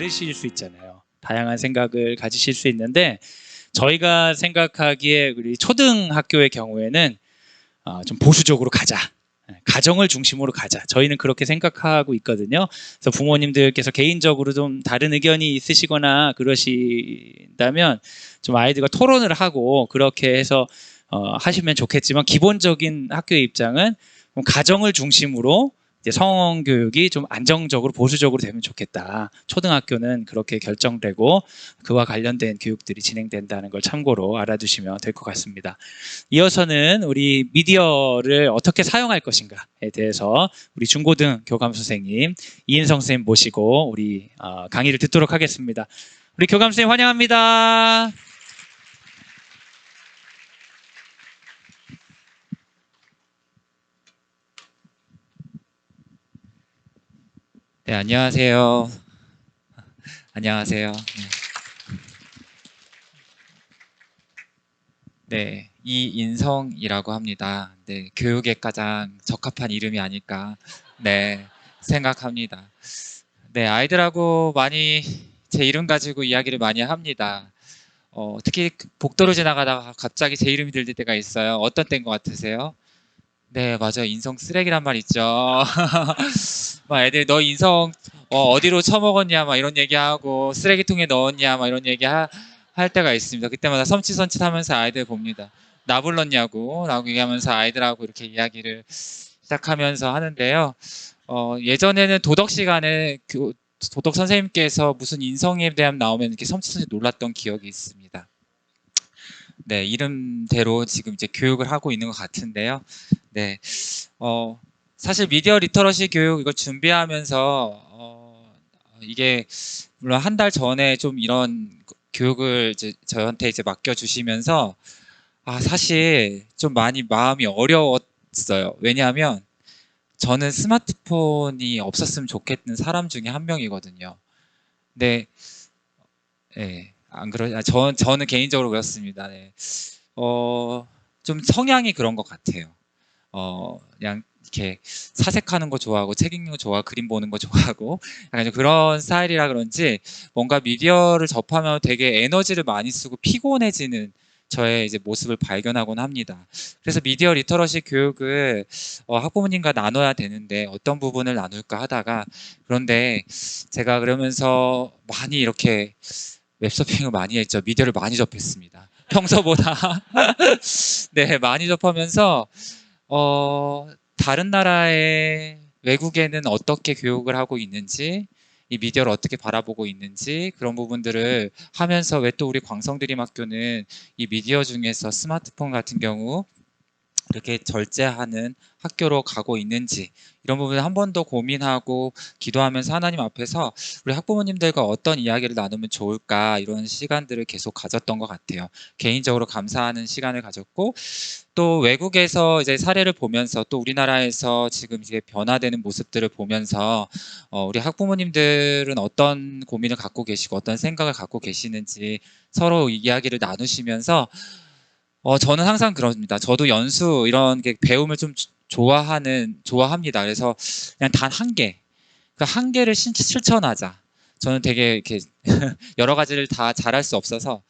다르실 수 있잖아요. 다양한 생각을 가지실 수 있는데 저희가 생각하기에 우리 초등학교의 경우에는 좀 보수적으로 가자. 가정을 중심으로 가자. 저희는 그렇게 생각하고 있거든요. 그래서 부모님들께서 개인적으로 좀 다른 의견이 있으시거나 그러신다면 좀 아이들과 토론을 하고 그렇게 해서 하시면 좋겠지만 기본적인 학교의 입장은 가정을 중심으로 이제 성교육이 좀 안정적으로 보수적으로 되면 좋겠다. 초등학교는 그렇게 결정되고 그와 관련된 교육들이 진행된다는 걸 참고로 알아두시면 될 것 같습니다. 이어서는 우리 미디어를 어떻게 사용할 것인가에 대해서 우리 중고등 교감 선생님 이인성 선생님 모시고 우리 강의를 듣도록 하겠습니다. 우리 교감 선생님 환영합니다. 네, 안녕하세요. 안녕하세요. 네, 이인성이라고 합니다. 네, 교육에 가장 적합한 이름이 아닐까, 네, 생각합니다. 네, 아이들하고 많이 제 이름 가지고 이야기를 많이 합니다. 특히 복도로 지나가다가 갑자기 제 이름이 들릴 때가 있어요. 어떤 때인 것 같으세요? 네, 맞아요. 인성 쓰레기란 말 있죠. 막 애들 너 인성 어디로 처먹었냐 막 이런 얘기하고 쓰레기통에 넣었냐 막 이런 할 때가 있습니다. 그때마다 섬찟섬찟하면서 아이들 봅니다. 나 불렀냐고 라고 얘기하면서 아이들하고 이렇게 이야기를 시작하면서 하는데요. 예전에는 도덕 시간에 도덕 선생님께서 무슨 인성에 대한 나오면 이렇게 섬찟섬찟 놀랐던 기억이 있습니다. 네, 이름대로 지금 이제 교육을 하고 있는 것 같은데요. 네, 사실 미디어 리터러시 교육 이걸 준비하면서 이게 물론 한 달 전에 좀 이런 교육을 이제 저한테 이제 맡겨주시면서 사실 좀 많이 마음이 어려웠어요. 왜냐하면 저는 스마트폰이 없었으면 좋겠는 사람 중에 한 명이거든요. 근데 네, 안 저는 개인적으로 그렇습니다. 네. 좀 성향이 그런 것 같아요. 그냥 이렇게 사색하는 거 좋아하고 책 읽는 거 좋아하고 그림 보는 거 좋아하고 약간 좀 그런 스타일이라 그런지 뭔가 미디어를 접하면 되게 에너지를 많이 쓰고 피곤해지는 저의 이제 모습을 발견하곤 합니다. 그래서 미디어 리터러시 교육을 학부모님과 나눠야 되는데 어떤 부분을 나눌까 하다가 그런데 제가 그러면서 많이 이렇게 웹서핑을 많이 했죠. 미디어를 많이 접했습니다. 평소보다. 네, 많이 접하면서 다른 나라의 외국에는 어떻게 교육을 하고 있는지, 이 미디어를 어떻게 바라보고 있는지 그런 부분들을 하면서 왜 또 우리 광성드림학교는 이 미디어 중에서 스마트폰 같은 경우 이렇게 절제하는 학교로 가고 있는지 이런 부분을 한 번 더 고민하고 기도하면서 하나님 앞에서 우리 학부모님들과 어떤 이야기를 나누면 좋을까 이런 시간들을 계속 가졌던 것 같아요. 개인적으로 감사하는 시간을 가졌고 또 외국에서 이제 사례를 보면서 또 우리나라에서 지금 이제 변화되는 모습들을 보면서 우리 학부모님들은 어떤 고민을 갖고 계시고 어떤 생각을 갖고 계시는지 서로 이야기를 나누시면서 저는 항상 그럽니다. 저도 연수 이런 게 배움을 좀 좋아합니다. 그래서 그냥 단 한 개, 그 한 개를 실천하자. 저는 되게 이렇게 여러 가지를 다 잘할 수 없어서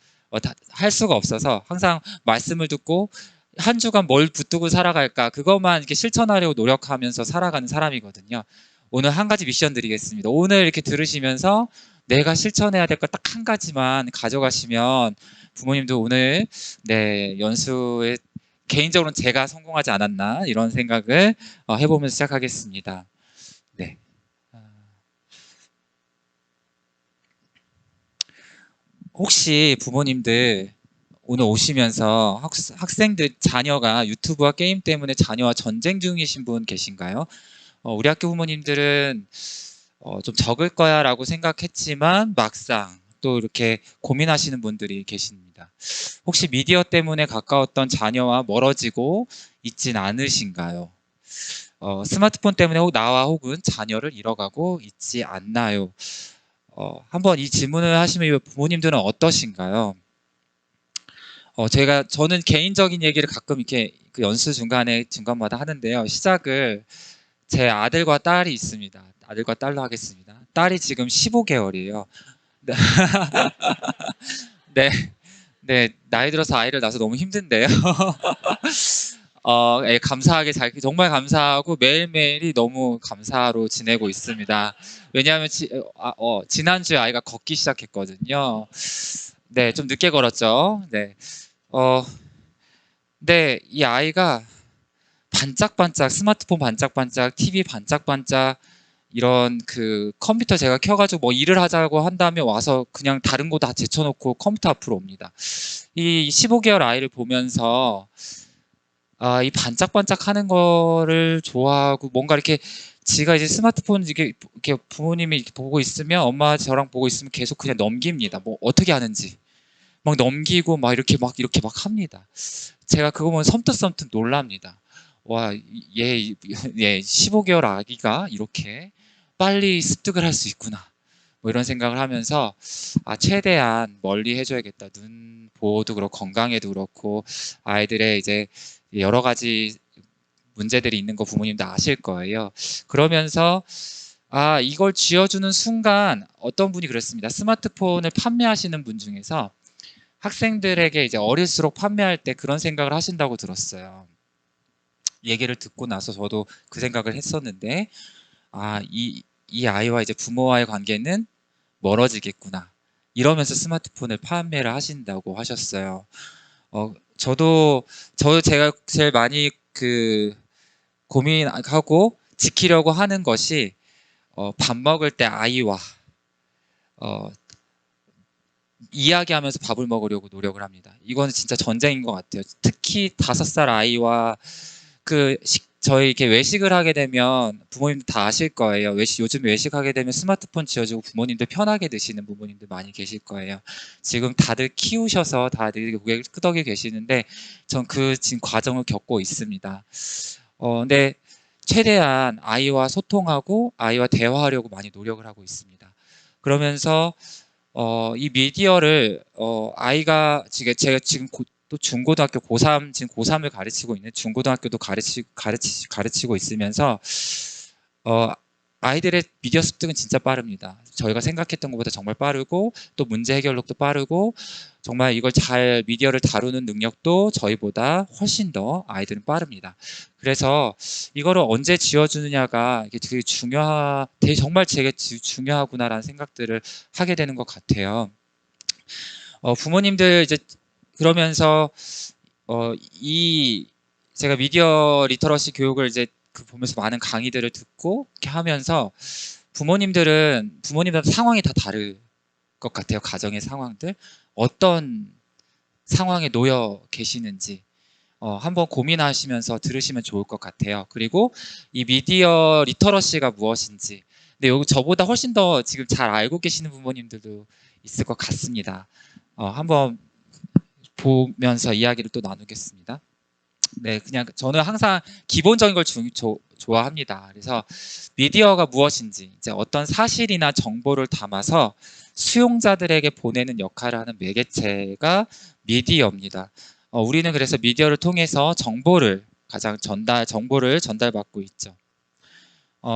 할 수가 없어서 항상 말씀을 듣고 한 주간 뭘 붙들고 살아갈까 그것만 이렇게 실천하려고 노력하면서 살아가는 사람이거든요. 오늘 한 가지 미션 드리겠습니다. 오늘 이렇게 들으시면서 내가 실천해야 될 것 딱 한 가지만 가져가시면 부모님도 오늘 네 연수에 개인적으로는 제가 성공하지 않았나 이런 생각을 해보면서 시작하겠습니다. 네. 혹시 부모님들 오늘 오시면서 학생들 자녀가 유튜브와 게임 때문에 자녀와 전쟁 중이신 분 계신가요? 우리 학교 부모님들은 좀 적을 거야 라고 생각했지만 막상 또 이렇게 고민하시는 분들이 계십니다. 혹시 미디어 때문에 가까웠던 자녀와 멀어지고 있진 않으신가요? 스마트폰 때문에 나와 혹은 자녀를 잃어가고 있지 않나요? 한번 이 질문을 하시면 부모님들은 어떠신가요? 저는 개인적인 얘기를 가끔 이렇게 그 연수 중간마다 하는데요. 시작을 제 아들과 딸이 있습니다. 아들과 딸로 하겠습니다. 딸이 지금 15개월이에요. 네, 네, 나이 들어서 아이를 낳아서 너무 힘든데요. 예, 감사하게 정말 감사하고 매일매일이 너무 감사로 지내고 있습니다. 왜냐하면 지난주에 아이가 걷기 시작했거든요. 네, 좀 늦게 걸었죠. 네, 어, 네, 이 아이가 반짝반짝, 스마트폰 반짝반짝, TV 반짝반짝, 이런 그 컴퓨터 제가 켜가지고 뭐 일을 하자고 한 다음에 와서 그냥 다른 거 다 제쳐놓고 컴퓨터 앞으로 옵니다. 이 15개월 아이를 보면서 이 반짝반짝 하는 거를 좋아하고 뭔가 이렇게 지가 이제 스마트폰 이렇게 부모님이 이렇게 보고 있으면 엄마 저랑 보고 있으면 계속 그냥 넘깁니다. 뭐 어떻게 하는지 막 넘기고 막 이렇게 막 합니다. 제가 그거 보면 섬뜩섬뜩 놀랍니다. 와, 얘 15개월 아기가 이렇게 빨리 습득을 할 수 있구나. 뭐 이런 생각을 하면서 최대한 멀리 해줘야겠다. 눈 보호도 그렇고 건강에도 그렇고 아이들의 이제 여러 가지 문제들이 있는 거 부모님도 아실 거예요. 그러면서 이걸 쥐어주는 순간 어떤 분이 그랬습니다. 스마트폰을 판매하시는 분 중에서 학생들에게 이제 어릴수록 판매할 때 그런 생각을 하신다고 들었어요. 얘기를 듣고 나서 저도 그 생각을 했었는데, 이 아이와 이제 부모와의 관계는 멀어지겠구나. 이러면서 스마트폰을 판매를 하신다고 하셨어요. 제가 제일 많이 고민하고 지키려고 하는 것이, 밥 먹을 때 아이와, 어, 이야기하면서 밥을 먹으려고 노력을 합니다. 이거는 진짜 전쟁인 것 같아요. 특히 5살 아이와 저희 이렇게 외식을 하게 되면 부모님들 다 아실 거예요. 요즘 외식하게 되면 스마트폰 지어주고 부모님들 편하게 드시는 부모님들 많이 계실 거예요. 지금 다들 키우셔서 다들 고개를 끄덕여 계시는데 전 지금 과정을 겪고 있습니다. 근데 최대한 아이와 소통하고 아이와 대화하려고 많이 노력을 하고 있습니다. 그러면서 이 미디어를 아이가 제가 지금 또 중고등학교 고3 지금 고3을 가르치고 있는 중고등학교도 가르치고 있으면서 아이들의 미디어 습득은 진짜 빠릅니다. 저희가 생각했던 것보다 정말 빠르고 또 문제 해결력도 빠르고 정말 이걸 미디어를 다루는 능력도 저희보다 훨씬 더 아이들은 빠릅니다. 그래서 이거를 언제 지어주느냐가 이게 되게 정말 제게 중요하구나라는 생각들을 하게 되는 것 같아요. 부모님들 이제 그러면서 제가 미디어 리터러시 교육을 이제 보면서 많은 강의들을 듣고 이렇게 하면서 부모님들 상황이 다 다를 것 같아요. 가정의 상황들 어떤 상황에 놓여 계시는지 한번 고민하시면서 들으시면 좋을 것 같아요. 그리고 이 미디어 리터러시가 무엇인지 근데 여기 저보다 훨씬 더 지금 잘 알고 계시는 부모님들도 있을 것 같습니다. 한번 보면서 이야기를 또 나누겠습니다. 네, 그냥 저는 항상 기본적인 걸 좋아합니다. 그래서 미디어가 무엇인지, 이제 어떤 사실이나 정보를 담아서 수용자들에게 보내는 역할을 하는 매개체가 미디어입니다. 우리는 그래서 미디어를 통해서 정보를 전달받고 있죠.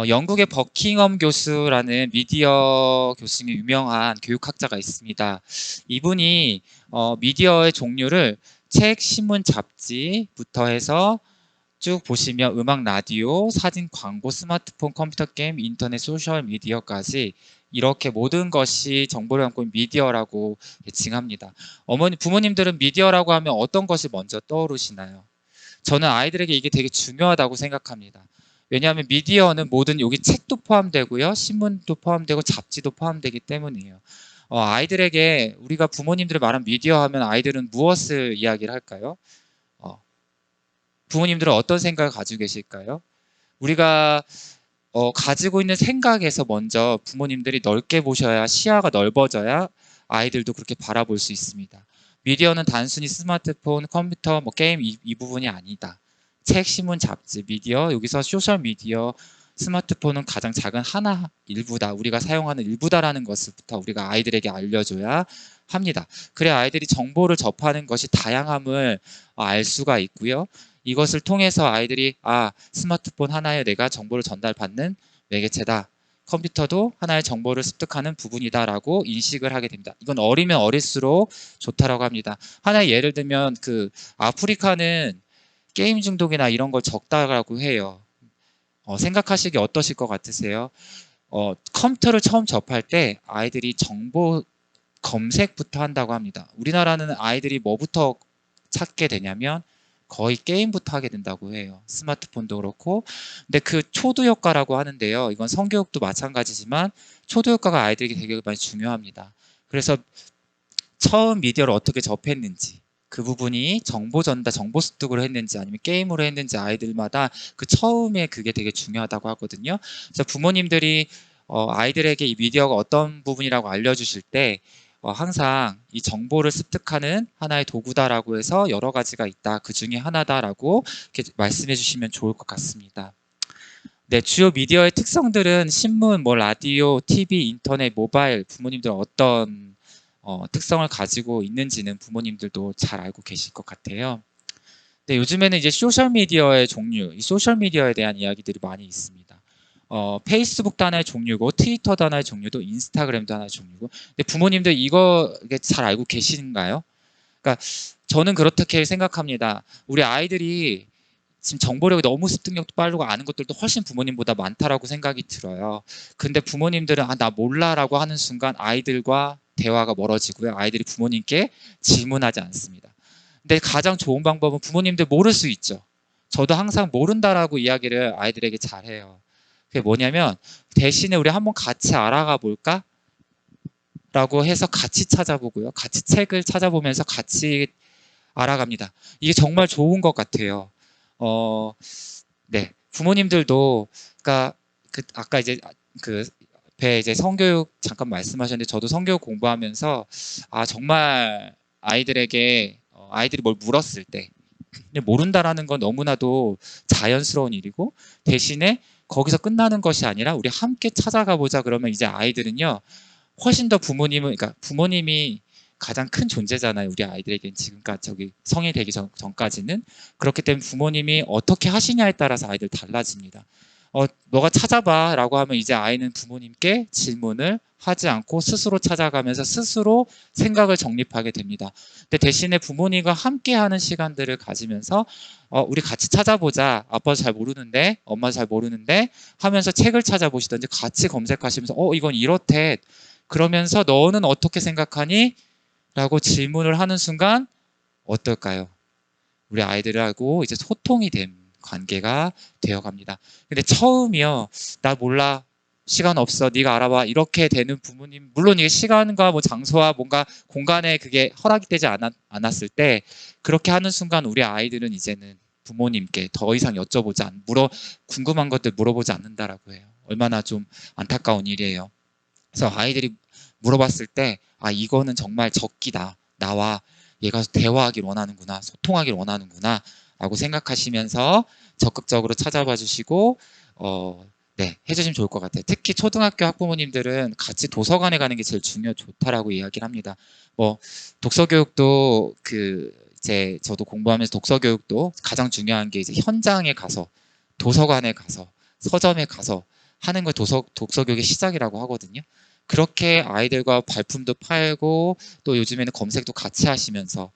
영국의 버킹엄 교수라는 미디어 교수 중에 유명한 교육학자가 있습니다. 이분이 미디어의 종류를 책, 신문, 잡지부터 해서 쭉 보시면 음악, 라디오, 사진, 광고, 스마트폰, 컴퓨터 게임, 인터넷, 소셜 미디어까지 이렇게 모든 것이 정보를 담고 있는 미디어라고 칭합니다. 부모님들은 미디어라고 하면 어떤 것이 먼저 떠오르시나요? 저는 아이들에게 이게 되게 중요하다고 생각합니다. 왜냐하면 미디어는 모든 여기 책도 포함되고요. 신문도 포함되고 잡지도 포함되기 때문이에요. 아이들에게 우리가 부모님들이 말한 미디어 하면 아이들은 무엇을 이야기를 할까요? 부모님들은 어떤 생각을 가지고 계실까요? 우리가 가지고 있는 생각에서 먼저 부모님들이 넓게 보셔야 시야가 넓어져야 아이들도 그렇게 바라볼 수 있습니다. 미디어는 단순히 스마트폰, 컴퓨터, 게임 이 부분이 아니다. 책, 신문, 잡지, 미디어, 여기서 소셜 미디어, 스마트폰은 가장 작은 일부다. 우리가 사용하는 일부다라는 것을부터 우리가 아이들에게 알려줘야 합니다. 그래야 아이들이 정보를 접하는 것이 다양함을 알 수가 있고요. 이것을 통해서 아이들이 스마트폰 하나에 내가 정보를 전달받는 매개체다. 컴퓨터도 하나의 정보를 습득하는 부분이다라고 인식을 하게 됩니다. 이건 어리면 어릴수록 좋다라고 합니다. 하나의 예를 들면 그 아프리카는 게임 중독이나 이런 걸 적다라고 해요. 생각하시기 어떠실 것 같으세요? 컴퓨터를 처음 접할 때 아이들이 정보 검색부터 한다고 합니다. 우리나라는 아이들이 뭐부터 찾게 되냐면 거의 게임부터 하게 된다고 해요. 스마트폰도 그렇고. 근데 그 초두 효과라고 하는데요. 이건 성교육도 마찬가지지만 초두 효과가 아이들에게 되게 많이 중요합니다. 그래서 처음 미디어를 어떻게 접했는지 그 부분이 정보 전달, 정보 습득으로 했는지 아니면 게임으로 했는지 아이들마다 그 처음에 그게 되게 중요하다고 하거든요. 그래서 부모님들이 아이들에게 이 미디어가 어떤 부분이라고 알려주실 때 항상 이 정보를 습득하는 하나의 도구다라고 해서 여러 가지가 있다. 그 중에 하나다라고 이렇게 말씀해 주시면 좋을 것 같습니다. 네, 주요 미디어의 특성들은 신문, 라디오, TV, 인터넷, 모바일, 부모님들 어떤 특성을 가지고 있는지는 부모님들도 잘 알고 계실 것 같아요. 네, 요즘에는 이제 소셜미디어의 종류, 이 소셜미디어에 대한 이야기들이 많이 있습니다. 페이스북도 하나의 종류고, 트위터도 하나의 종류도, 인스타그램도 하나의 종류고. 근데 부모님들 이거 잘 알고 계신가요? 그러니까 저는 그렇게 생각합니다. 우리 아이들이 지금 정보력이 너무 습득력도 빠르고 아는 것들도 훨씬 부모님보다 많다라고 생각이 들어요. 근데 부모님들은 나 몰라라고 하는 순간 아이들과 대화가 멀어지고요. 아이들이 부모님께 질문하지 않습니다. 근데 가장 좋은 방법은 부모님들 모를 수 있죠. 저도 항상 모른다라고 이야기를 아이들에게 잘해요. 그게 뭐냐면 대신에 우리 한번 같이 알아가 볼까? 라고 해서 같이 찾아보고요. 같이 책을 찾아보면서 같이 알아갑니다. 이게 정말 좋은 것 같아요. 네. 부모님들도, 그러니까, 아까 이제, 이제 성교육 잠깐 말씀하셨는데, 저도 성교육 공부하면서, 정말 아이들에게, 아이들이 뭘 물었을 때, 근데 모른다라는 건 너무나도 자연스러운 일이고, 대신에 거기서 끝나는 것이 아니라, 우리 함께 찾아가 보자 그러면 이제 아이들은요, 훨씬 더 그러니까 부모님이 가장 큰 존재잖아요. 우리 아이들에겐 지금까지 성인이 되기 전까지는. 그렇기 때문에 부모님이 어떻게 하시냐에 따라서 아이들 달라집니다. 너가 찾아봐 라고 하면 이제 아이는 부모님께 질문을 하지 않고 스스로 찾아가면서 스스로 생각을 정립하게 됩니다. 근데 대신에 부모님과 함께 하는 시간들을 가지면서 우리 같이 찾아보자. 아빠도 잘 모르는데 엄마도 잘 모르는데 하면서 책을 찾아보시든지 같이 검색하시면서 이건 이렇대. 그러면서 너는 어떻게 생각하니? 라고 질문을 하는 순간 어떨까요? 우리 아이들하고 이제 소통이 된 관계가 되어갑니다. 근데 처음이요. 나 몰라. 시간 없어. 네가 알아봐. 이렇게 되는 부모님, 물론 이게 시간과 장소와 뭔가 공간에 그게 허락이 되지 않았을 때 그렇게 하는 순간 우리 아이들은 이제는 부모님께 더 이상 궁금한 것들 물어보지 않는다라고 해요. 얼마나 좀 안타까운 일이에요. 그래서 아이들이 물어봤을 때 이거는 정말 적기다. 나와 얘가 대화하길 원하는구나. 소통하길 원하는구나. 라고 생각하시면서 적극적으로 찾아봐 주시고 네, 해주시면 좋을 것 같아요. 특히 초등학교 학부모님들은 같이 도서관에 가는 게 제일 좋다라고 이야기를 합니다. 독서교육도 이제 저도 공부하면서 독서교육도 가장 중요한 게 이제 현장에 가서 도서관에 가서 서점에 가서 하는 걸 독서교육의 시작이라고 하거든요. 그렇게 아이들과 발품도 팔고 또 요즘에는 검색도 같이 하시면서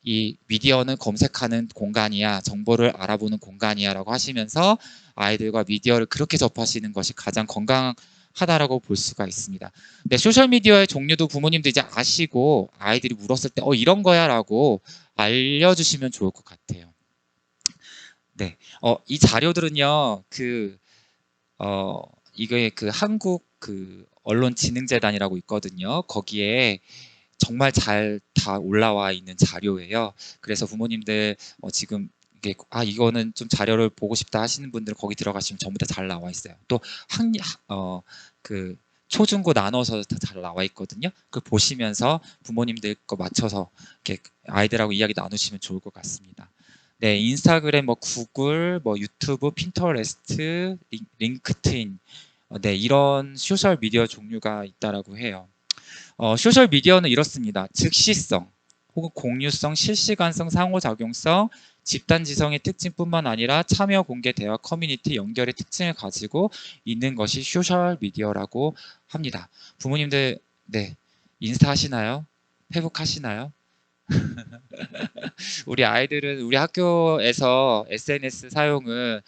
이 미디어는 검색하는 공간이야, 정보를 알아보는 공간이야 라고 하시면서 아이들과 미디어를 그렇게 접하시는 것이 가장 건강하다라고 볼 수가 있습니다. 네, 소셜미디어의 종류도 부모님도 이제 아시고 아이들이 물었을 때 이런 거야 라고 알려주시면 좋을 것 같아요. 네, 이 자료들은요, 이게 한국 언론진흥재단이라고 있거든요. 거기에 정말 잘 다 올라와 있는 자료예요. 그래서 부모님들 지금 이거는 좀 자료를 보고 싶다 하시는 분들은 거기 들어가시면 전부 다 잘 나와 있어요. 또 초중고 나눠서 다 잘 나와 있거든요. 그걸 보시면서 부모님들 거 맞춰서 이렇게 아이들하고 이야기 나누시면 좋을 것 같습니다. 네, 인스타그램, 구글, 유튜브, 핀터레스트, 링크트인, 네, 이런 소셜 미디어 종류가 있다라고 해요. 소셜 미디어는 이렇습니다. 즉시성, 혹은 공유성, 실시간성, 상호작용성, 집단 지성의 특징뿐만 아니라 참여, 공개, 대화, 커뮤니티, 연결의 특징을 가지고 있는 것이 소셜 미디어라고 합니다. 부모님들, 네, 인스타 하시나요? 페북 하시나요? 우리 아이들은 우리 학교에서 SNS 사용을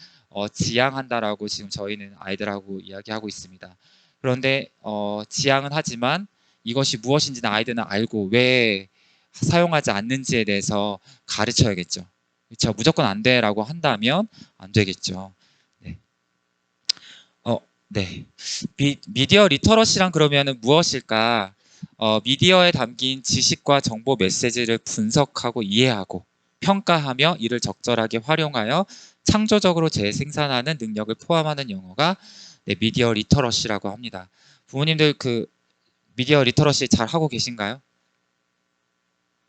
지양한다라고 지금 저희는 아이들하고 이야기하고 있습니다. 그런데 지양은 하지만 이것이 무엇인지는 아이들은 알고 왜 사용하지 않는지에 대해서 가르쳐야겠죠. 그렇죠? 무조건 안 돼라고 한다면 안 되겠죠. 네. 네. 미디어 리터러시란 그러면은 무엇일까? 미디어에 담긴 지식과 정보 메시지를 분석하고 이해하고 평가하며 이를 적절하게 활용하여 창조적으로 재생산하는 능력을 포함하는 영어가 네, 미디어 리터러시라고 합니다. 부모님들 그 미디어 리터러시 잘 하고 계신가요?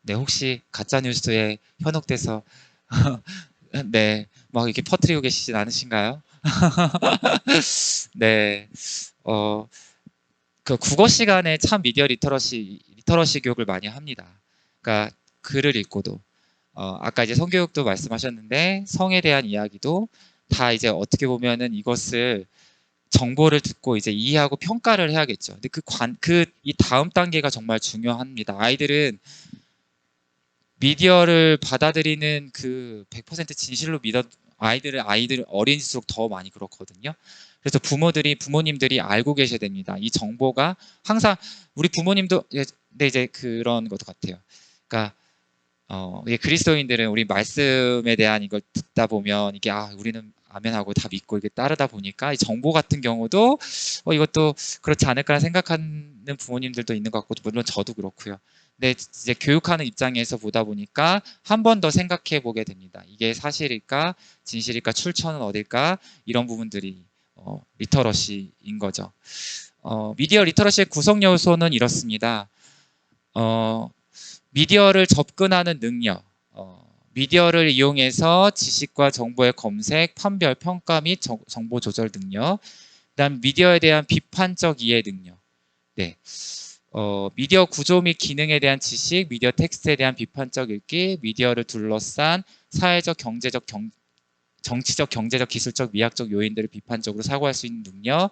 네, 혹시 가짜 뉴스에 현혹돼서 네, 막 이렇게 퍼뜨리고 계시진 않으신가요? 네, 그 국어 시간에 참 미디어 리터러시 교육을 많이 합니다. 그러니까 글을 읽고도 아까 이제 성교육도 말씀하셨는데 성에 대한 이야기도 다 이제 어떻게 보면은 이것을 정보를 듣고 이제 이해하고 평가를 해야겠죠. 근데 이 다음 단계가 정말 중요합니다. 아이들은 미디어를 받아들이는 그 100% 진실로 아이들 어린이일수록 더 많이 그렇거든요. 그래서 부모님들이 알고 계셔야 됩니다. 이 정보가 항상 우리 부모님도 근데 이제 그런 것 같아요. 그러니까 이게 그리스도인들은 우리 말씀에 대한 이걸 듣다 보면 이게 우리는 아멘하고 다 믿고 이게 따르다 보니까 이 정보 같은 경우도 이것도 그렇지 않을까 생각하는 부모님들도 있는 것 같고 물론 저도 그렇고요. 근데 이제 교육하는 입장에서 보다 보니까 한 번 더 생각해 보게 됩니다. 이게 사실일까, 진실일까, 출처는 어딜까 이런 부분들이 리터러시인 거죠. 미디어 리터러시의 구성 요소는 이렇습니다. 미디어를 접근하는 능력, 미디어를 이용해서 지식과 정보의 검색, 판별, 평가 및 정보 조절 능력, 그다음 미디어에 대한 비판적 이해 능력, 네, 미디어 구조 및 기능에 대한 지식, 미디어 텍스트에 대한 비판적 읽기, 미디어를 둘러싼 사회적, 경제적, 정치적, 경제적, 기술적, 미학적 요인들을 비판적으로 사고할 수 있는 능력,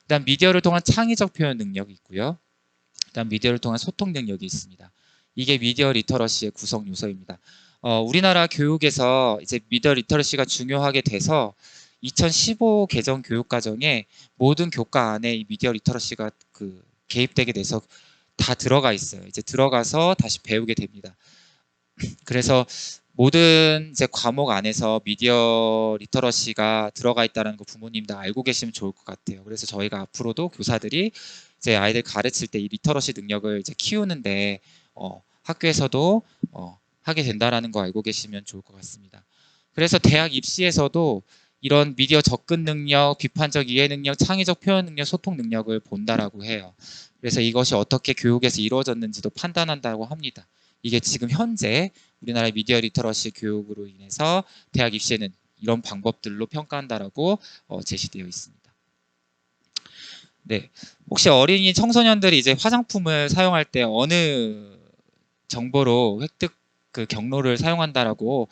그다음 미디어를 통한 창의적 표현 능력이 있고요. 그다음 미디어를 통한 소통 능력이 있습니다. 이게 미디어 리터러시의 구성 요소입니다. 우리나라 교육에서 이제 미디어 리터러시가 중요하게 돼서 2015 개정 교육과정에 모든 교과 안에 이 미디어 리터러시가 개입되게 돼서 다 들어가 있어요. 이제 들어가서 다시 배우게 됩니다. 그래서 모든 이제 과목 안에서 미디어 리터러시가 들어가 있다는 거 부모님도 알고 계시면 좋을 것 같아요. 그래서 저희가 앞으로도 교사들이 이제 아이들 가르칠 때 이 리터러시 능력을 이제 키우는데 학교에서도 하게 된다라는 거 알고 계시면 좋을 것 같습니다. 그래서 대학 입시에서도 이런 미디어 접근 능력, 비판적 이해 능력, 창의적 표현 능력, 소통 능력을 본다라고 해요. 그래서 이것이 어떻게 교육에서 이루어졌는지도 판단한다고 합니다. 이게 지금 현재 우리나라의 미디어 리터러시 교육으로 인해서 대학 입시에는 이런 방법들로 평가한다라고 제시되어 있습니다. 네, 혹시 어린이 청소년들이 이제 화장품을 사용할 때 어느 정보로 획득 경로를 사용한다라고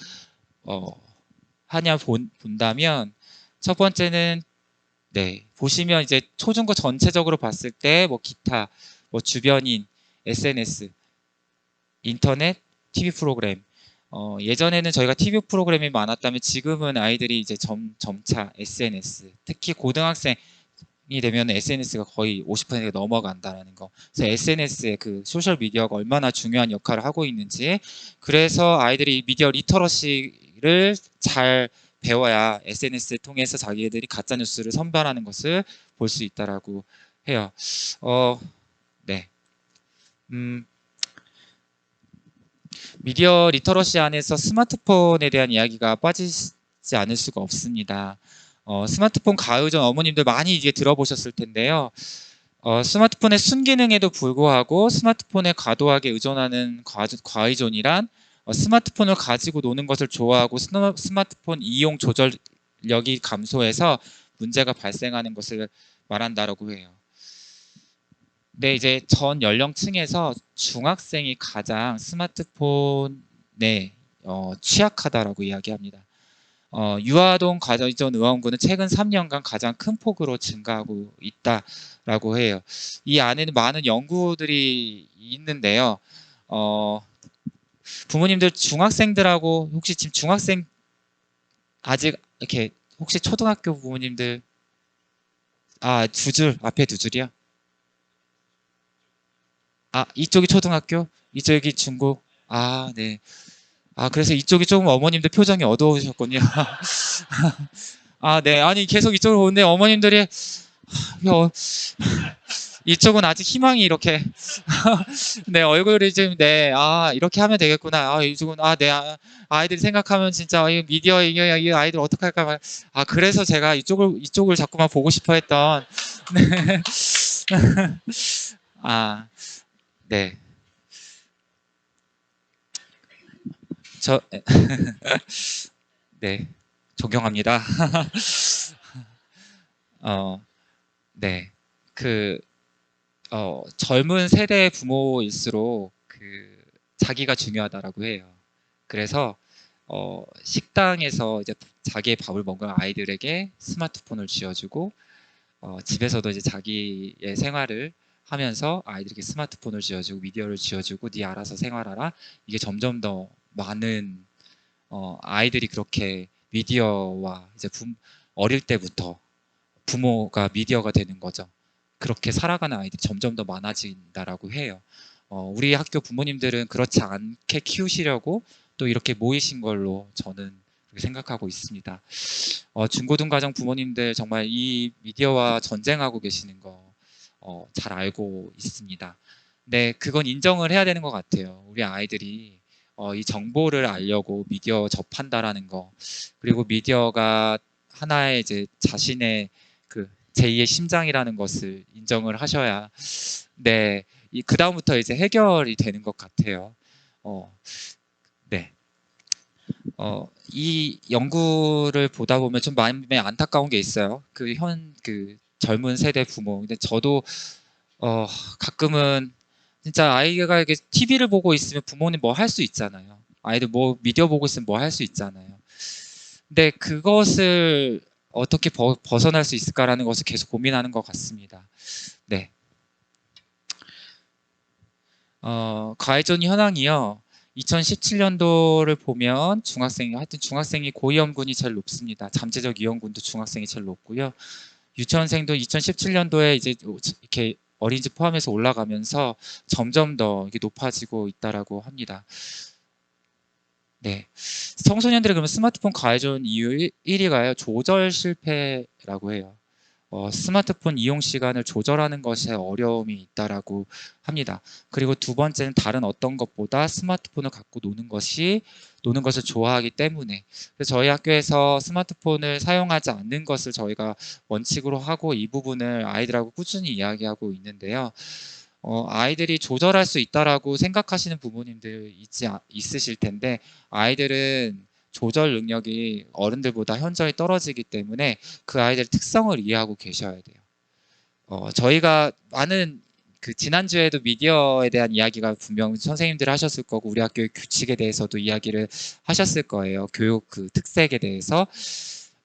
하냐 본다면 첫 번째는 네, 보시면 이제 초중고 전체적으로 봤을 때 뭐 기타, 뭐 주변인, SNS, 인터넷, TV 프로그램. 예전에는 저희가 TV 프로그램이 많았다면 지금은 아이들이 이제 점차 SNS, 특히 고등학생이 되면 SNS가 거의 50%가 넘어간다는 거. 그래서 SNS의 그 소셜 미디어가 얼마나 중요한 역할을 하고 있는지, 그래서 아이들이 미디어 리터러시를 잘 배워야 SNS를 통해서 자기들이 가짜 뉴스를 선별하는 것을 볼 수 있다라고 해요. 네. 미디어 리터러시 안에서 스마트폰에 대한 이야기가 빠지지 않을 수가 없습니다. 스마트폰 가의존 어머님들 많이 이제 들어보셨을 텐데요. 스마트폰의 순기능에도 불구하고 스마트폰에 과도하게 의존하는 과의존이란 스마트폰을 가지고 노는 것을 좋아하고 스마트폰 이용 조절력이 감소해서 문제가 발생하는 것을 말한다라고 해요. 네, 이제 전 연령층에서 중학생이 가장 스마트폰에 취약하다라고 이야기합니다. 유아동 가정이전 의원군은 최근 3년간 가장 큰 폭으로 증가하고 있다라고 해요. 이 안에는 많은 연구들이 있는데요. 부모님들 중학생들하고 혹시 지금 중학생 아직 이렇게 혹시 초등학교 부모님들 두 줄 앞에 두 줄이요? 이쪽이 초등학교, 이쪽이 중고. 네. 그래서 이쪽이 조금 어머님들 표정이 어두우셨군요. 네. 아니 계속 이쪽으로 오는데 어머님들이 어, 이쪽은 아직 희망이 이렇게 네 얼굴이 지금 네 이렇게 하면 되겠구나. 이쪽은 네 아이들이 생각하면 진짜 이 미디어 이 아이들 어떡할까 말. 그래서 제가 이쪽을 자꾸만 보고 싶어했던 네. 네. 저 네. 존경합니다. 네. 젊은 세대의 부모일수록 자기가 중요하다라고 해요. 그래서 식당에서 이제 자기의 밥을 먹은 아이들에게 스마트폰을 쥐어주고 집에서도 이제 자기의 생활을 하면서 아이들에게 스마트폰을 쥐어주고 미디어를 쥐어주고 네 알아서 생활하라. 이게 점점 더 많은 아이들이 그렇게 미디어와 이제 어릴 때부터 부모가 미디어가 되는 거죠. 그렇게 살아가는 아이들이 점점 더 많아진다라고 해요. 우리 학교 부모님들은 그렇지 않게 키우시려고 또 이렇게 모이신 걸로 저는 그렇게 생각하고 있습니다. 중고등가정 부모님들 정말 이 미디어와 전쟁하고 계시는 거 잘 알고 있습니다. 네, 그건 인정을 해야 되는 것 같아요. 우리 아이들이 이 정보를 알려고 미디어 접한다라는 거, 그리고 미디어가 하나의 이제 자신의 제2의 심장이라는 것을 인정을 하셔야 네, 그 다음부터 이제 해결이 되는 것 같아요. 네. 이 연구를 보다 보면 좀 마음에 안타까운 게 있어요. 젊은 세대 부모. 근데 저도 가끔은 진짜 아이가 이게 TV를 보고 있으면 부모님 뭐 할 수 있잖아요. 아이들 뭐 미디어 보고 있으면 뭐 할 수 있잖아요. 근데 그것을 어떻게 벗어날 수 있을까라는 것을 계속 고민하는 것 같습니다. 네. 가해전 현황이요. 2017년도를 보면 중학생이 고위험군이 제일 높습니다. 잠재적 위험군도 중학생이 제일 높고요. 유치원생도 2017년도에 이제 이렇게 어린이집 포함해서 올라가면서 점점 더 이렇게 높아지고 있다라고 합니다. 네. 청소년들이 그러면 스마트폰 가해전 이유 1위가요. 조절 실패라고 해요. 스마트폰 이용 시간을 조절하는 것에 어려움이 있다라고 합니다. 그리고 두 번째는 다른 어떤 것보다 스마트폰을 갖고 노는 것을 좋아하기 때문에. 그래서 저희 학교에서 스마트폰을 사용하지 않는 것을 저희가 원칙으로 하고 이 부분을 아이들하고 꾸준히 이야기하고 있는데요. 아이들이 조절할 수 있다라고 생각하시는 부모님들 있으실 텐데 아이들은 조절 능력이 어른들보다 현저히 떨어지기 때문에 그 아이들의 특성을 이해하고 계셔야 돼요. 저희가 많은 지난주에도 미디어에 대한 이야기가 분명 선생님들 하셨을 거고 우리 학교의 규칙에 대해서도 이야기를 하셨을 거예요. 교육 특색에 대해서.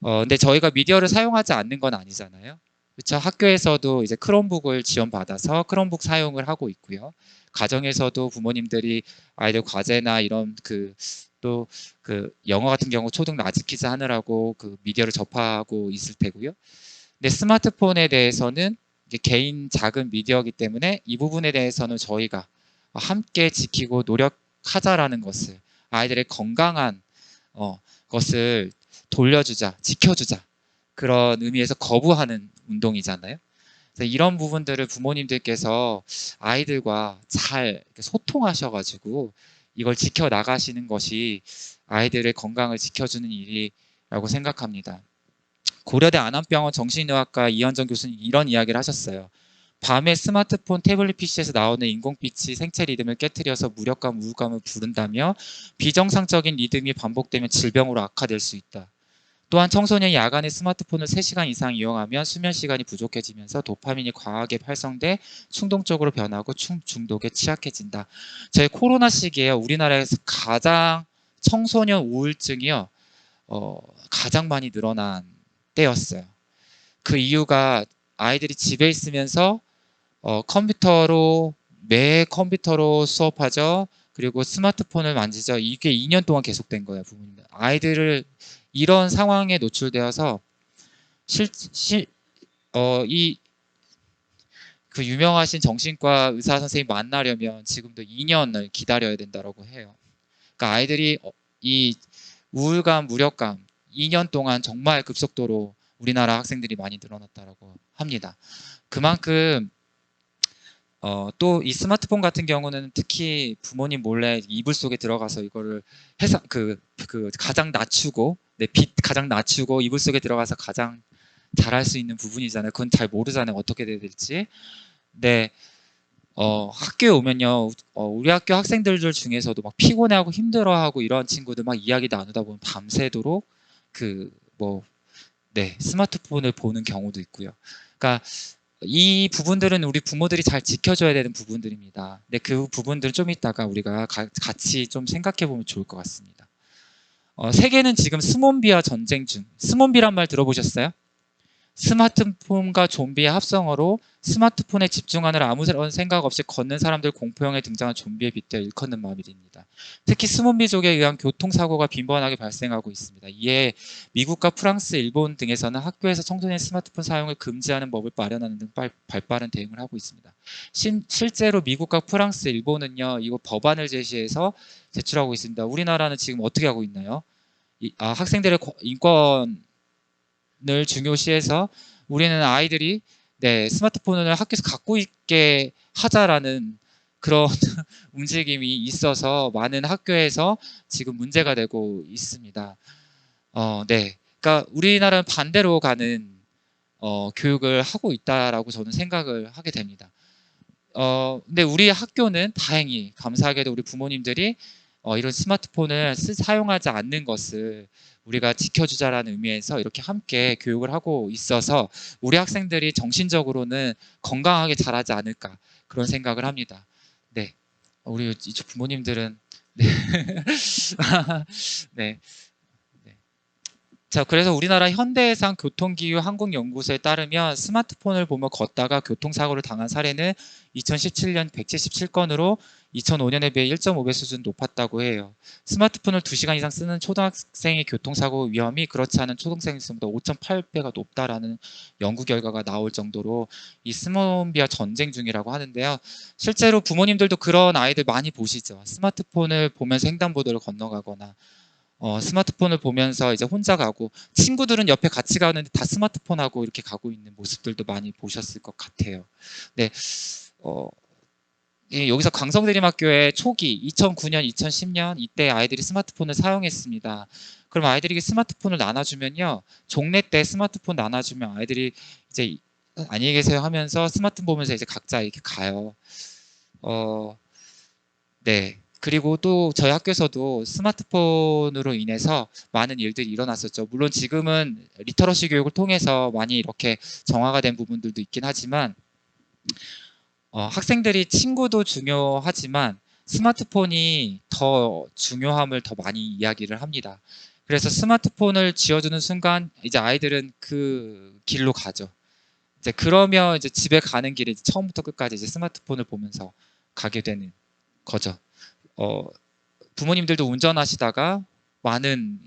근데 저희가 미디어를 사용하지 않는 건 아니잖아요. 그렇죠? 학교에서도 이제 크롬북을 지원받아서 크롬북 사용을 하고 있고요. 가정에서도 부모님들이 아이들 과제나 이런 또 영어 같은 경우 초등 라지 퀴즈 하느라고 미디어를 접하고 있을 테고요. 근데 스마트폰에 대해서는 이제 개인 작은 미디어이기 때문에 이 부분에 대해서는 저희가 함께 지키고 노력하자라는 것을 아이들의 건강한 것을 돌려주자, 지켜주자 그런 의미에서 거부하는 운동이잖아요. 그래서 이런 부분들을 부모님들께서 아이들과 잘 소통하셔가지고 이걸 지켜나가시는 것이 아이들의 건강을 지켜주는 일이라고 생각합니다. 고려대 안암병원 정신의학과 이현정 교수님 이런 이야기를 하셨어요. 밤에 스마트폰, 태블릿 PC에서 나오는 인공빛이 생체 리듬을 깨트려서 무력감, 우울감을 부른다며 비정상적인 리듬이 반복되면 질병으로 악화될 수 있다. 또한 청소년이 야간에 스마트폰을 3시간 이상 이용하면 수면 시간이 부족해지면서 도파민이 과하게 활성돼 충동적으로 변하고 중독에 취약해진다. 저희 코로나 시기에 우리나라에서 가장 청소년 우울증이요, 가장 많이 늘어난 때였어요. 그 이유가 아이들이 집에 있으면서 매 컴퓨터로 수업하죠. 그리고 스마트폰을 만지죠. 이게 2년 동안 계속된 거예요, 부모님. 아이들을 이런 상황에 노출되어서 이 그 유명하신 정신과 의사 선생님 만나려면 지금도 2년을 기다려야 된다고 해요. 그러니까 아이들이 이 우울감, 무력감 2년 동안 정말 급속도로 우리나라 학생들이 많이 늘어났다고 합니다. 그만큼 또 이 스마트폰 같은 경우는 특히 부모님 몰래 이불 속에 들어가서 이거를 가장 낮추고 빛 가장 낮추고 이불 속에 들어가서 가장 잘할 수 있는 부분이잖아요. 그건 잘 모르잖아요. 어떻게 돼야 될지. 네, 학교에 오면요, 우리 학교 학생들 중에서도 막 피곤해하고 힘들어하고 이런 친구들 막 이야기 나누다 보면 밤새도록 스마트폰을 보는 경우도 있고요. 그러니까 이 부분들은 우리 부모들이 잘 지켜줘야 되는 부분들입니다. 근데 그 부분들은 좀 이따가 우리가 같이 좀 생각해 보면 좋을 것 같습니다. 세계는 지금 스몬비와 전쟁 중. 스몬비란 말 들어보셨어요? 스마트폰과 좀비의 합성어로 스마트폰에 집중하느라 아무런 생각 없이 걷는 사람들 공포영화에 등장한 좀비에 빗대어 일컫는 마을입니다. 특히 스몬비족에 의한 교통사고가 빈번하게 발생하고 있습니다. 이에 미국과 프랑스, 일본 등에서는 학교에서 청소년 스마트폰 사용을 금지하는 법을 마련하는 등 발빠른 대응을 하고 있습니다. 실제로 미국과 프랑스, 일본은요, 이거 법안을 제시해서 제출하고 있습니다. 우리나라는 지금 어떻게 하고 있나요? 학생들의 인권 을 중요시해서 우리는 아이들이 스마트폰을 학교에서 갖고 있게 하자라는 그런 움직임이 있어서 많은 학교에서 지금 문제가 되고 있습니다. 그러니까 우리나라는 반대로 가는 교육을 하고 있다라고 저는 생각을 하게 됩니다. 근데 우리 학교는 다행히 감사하게도 우리 부모님들이 이런 스마트폰을 사용하지 않는 것을 우리가 지켜주자라는 의미에서 이렇게 함께 교육을 하고 있어서 우리 학생들이 정신적으로는 건강하게 자라지 않을까 그런 생각을 합니다. 네, 우리 이쪽 부모님들은 네. 네. 자, 그래서 우리나라 현대해상 교통기후 항공연구소에 따르면 스마트폰을 보며 걷다가 교통사고를 당한 사례는 2017년 177건으로 2005년에 비해 1.5배 수준 높았다고 해요. 스마트폰을 2시간 이상 쓰는 초등학생의 교통사고 위험이 그렇지 않은 초등생보다 5.8배가 높다라는 연구 결과가 나올 정도로 이 스몬비아 전쟁 중이라고 하는데요. 실제로 부모님들도 그런 아이들 많이 보시죠. 스마트폰을 보면서 횡단보도를 건너가거나 스마트폰을 보면서 이제 혼자 가고 친구들은 옆에 같이 가는데 다 스마트폰하고 이렇게 가고 있는 모습들도 많이 보셨을 것 같아요. 네, 여기서 광성대림학교의 초기 2009년, 2010년 이때 아이들이 스마트폰을 사용했습니다. 그럼 아이들에게 스마트폰을 나눠주면요, 종례 때 스마트폰 나눠주면 아이들이 이제 안녕히 계세요 하면서 스마트폰 보면서 이제 각자 이렇게 가요. 네. 그리고 또 저희 학교에서도 스마트폰으로 인해서 많은 일들이 일어났었죠. 물론 지금은 리터러시 교육을 통해서 많이 이렇게 정화가 된 부분들도 있긴 하지만 학생들이 친구도 중요하지만 스마트폰이 더 중요함을 더 많이 이야기를 합니다. 그래서 스마트폰을 쥐어주는 순간 이제 아이들은 그 길로 가죠. 이제 그러면 이제 집에 가는 길에 처음부터 끝까지 이제 스마트폰을 보면서 가게 되는 거죠. 부모님들도 운전하시다가 많은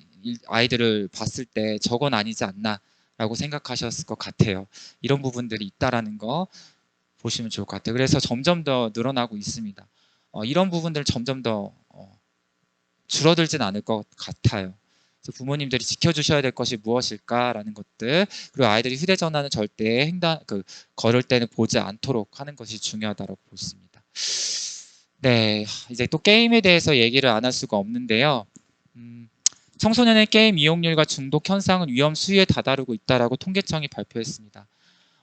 아이들을 봤을 때 저건 아니지 않나 라고 생각하셨을 것 같아요. 이런 부분들이 있다라는 거 보시면 좋을 것 같아요. 그래서 점점 더 늘어나고 있습니다. 이런 부분들 점점 더 줄어들진 않을 것 같아요. 그래서 부모님들이 지켜주셔야 될 것이 무엇일까라는 것들, 그리고 아이들이 휴대전화는 절대 걸을 때는 보지 않도록 하는 것이 중요하다고 보십니다. 네, 이제 또 게임에 대해서 얘기를 안 할 수가 없는데요. 청소년의 게임 이용률과 중독 현상은 위험 수위에 다다르고 있다라고 통계청이 발표했습니다.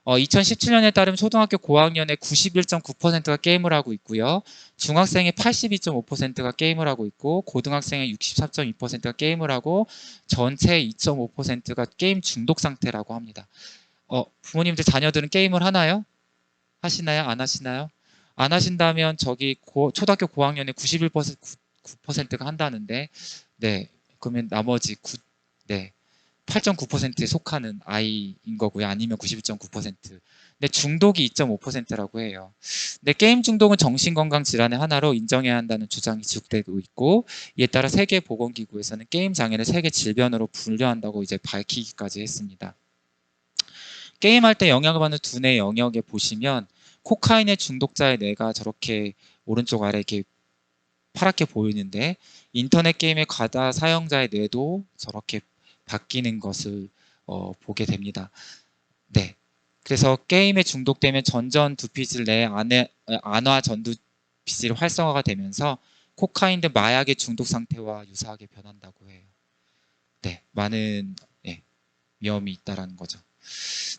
2017년에 따르면 초등학교 고학년의 91.9%가 게임을 하고 있고요. 중학생의 82.5%가 게임을 하고 있고 고등학생의 64.2%가 게임을 하고 전체의 2.5%가 게임 중독 상태라고 합니다. 부모님들 자녀들은 게임을 하나요? 하시나요? 안 하시나요? 안 하신다면 저기 초등학교 고학년의 91%, 9%가 한다는데 네, 그러면 나머지 네, 8.9%에 속하는 아이인 거고요. 아니면 91.9%. 근데 중독이 2.5%라고 해요. 근데 게임 중독은 정신건강 질환의 하나로 인정해야 한다는 주장이 지속되고 있고, 이에 따라 세계보건기구에서는 게임 장애를 세계 질병으로 분류한다고 이제 밝히기까지 했습니다. 게임할 때 영향을 받는 두뇌 영역에 보시면 코카인의 중독자의 뇌가 저렇게 오른쪽 아래 이렇게 파랗게 보이는데, 인터넷 게임의 과다 사용자의 뇌도 저렇게 바뀌는 것을 보게 됩니다. 네. 그래서 게임에 중독되면 전전 두피질 내 안화 전두피질이 활성화가 되면서 코카인 등 마약의 중독 상태와 유사하게 변한다고 해요. 네, 많은 위험이 있다라는 거죠.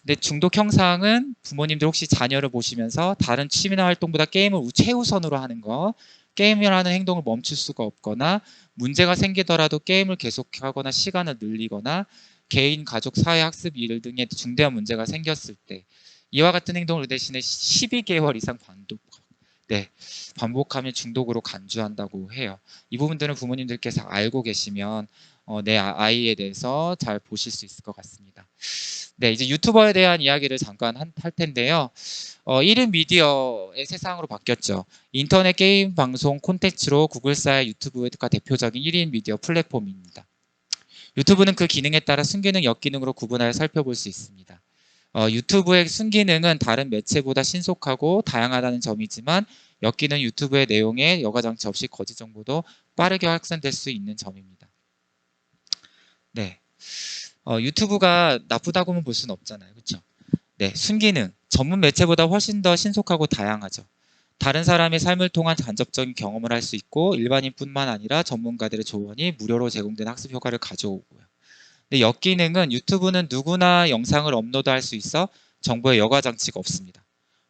근데 중독 형상은 부모님들 혹시 자녀를 보시면서 다른 취미나 활동보다 게임을 최우선으로 하는 거, 게임이라는 행동을 멈출 수가 없거나 문제가 생기더라도 게임을 계속하거나 시간을 늘리거나 개인, 가족, 사회, 학습 일 등의 중대한 문제가 생겼을 때 이와 같은 행동을 대신에 12개월 이상 반복하면 중독으로 간주한다고 해요. 이 부분들은 부모님들께서 알고 계시면 내 아이에 대해서 잘 보실 수 있을 것 같습니다. 네, 이제 유튜버에 대한 이야기를 잠깐 할 텐데요. 1인 미디어의 세상으로 바뀌었죠. 인터넷 게임 방송 콘텐츠로 구글사의 유튜브가 대표적인 1인 미디어 플랫폼입니다. 유튜브는 그 기능에 따라 순기능, 역기능으로 구분하여 살펴볼 수 있습니다. 유튜브의 순기능은 다른 매체보다 신속하고 다양하다는 점이지만 역기능 유튜브의 내용에 여과장치 없이 거짓 정보도 빠르게 확산될 수 있는 점입니다. 네, 유튜브가 나쁘다고는 볼 수는 없잖아요. 그렇죠? 네, 순기능, 전문 매체보다 훨씬 더 신속하고 다양하죠. 다른 사람의 삶을 통한 간접적인 경험을 할 수 있고 일반인뿐만 아니라 전문가들의 조언이 무료로 제공된 학습 효과를 가져오고요. 근데 역기능은 유튜브는 누구나 영상을 업로드할 수 있어 정보에 여과장치가 없습니다.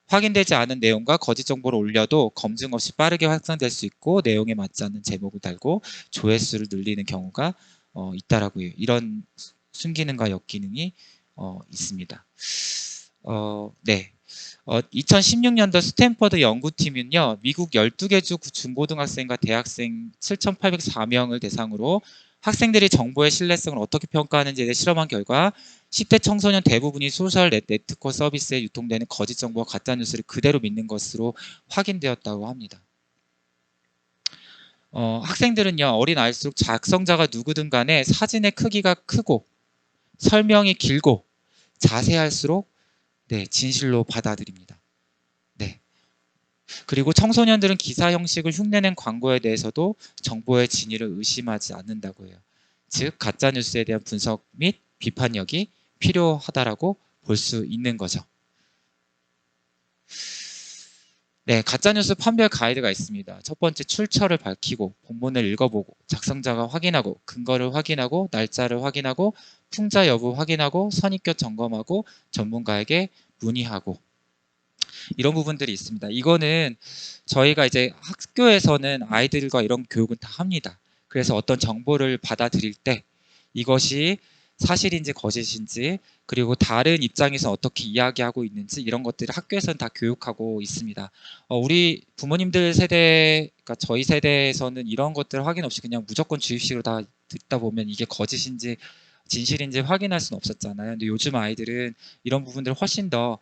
확인되지 않은 내용과 거짓 정보를 올려도 검증 없이 빠르게 확산될 수 있고 내용에 맞지 않는 제목을 달고 조회수를 늘리는 경우가 있다라고 해요. 이런 순기능과 역기능이 있습니다. 네. 2016년도 스탠퍼드 연구팀은요, 미국 12개 주 중고등학생과 대학생 7,804명을 대상으로 학생들이 정보의 신뢰성을 어떻게 평가하는지에 대해 실험한 결과 10대 청소년 대부분이 소셜 네트워크 서비스에 유통되는 거짓 정보와 가짜 뉴스를 그대로 믿는 것으로 확인되었다고 합니다. 학생들은요, 어린 아이일수록 작성자가 누구든 간에 사진의 크기가 크고 설명이 길고 자세할수록 진실로 받아들입니다. 네. 그리고 청소년들은 기사 형식을 흉내낸 광고에 대해서도 정보의 진위를 의심하지 않는다고 해요. 즉 가짜뉴스에 대한 분석 및 비판력이 필요하다라고 볼 수 있는 거죠. 네, 가짜뉴스 판별 가이드가 있습니다. 첫 번째, 출처를 밝히고 본문을 읽어보고 작성자가 확인하고 근거를 확인하고 날짜를 확인하고 풍자 여부 확인하고 선입견 점검하고 전문가에게 문의하고, 이런 부분들이 있습니다. 이거는 저희가 이제 학교에서는 아이들과 이런 교육은 다 합니다. 그래서 어떤 정보를 받아들일 때 이것이 사실인지 거짓인지, 그리고 다른 입장에서 어떻게 이야기하고 있는지, 이런 것들을 학교에서는 다 교육하고 있습니다. 우리 부모님들 세대, 그러니까 저희 세대에서는 이런 것들 확인 없이 그냥 무조건 주입식으로 다 듣다 보면 이게 거짓인지 진실인지 확인할 수는 없었잖아요. 근데 요즘 아이들은 이런 부분들을 훨씬 더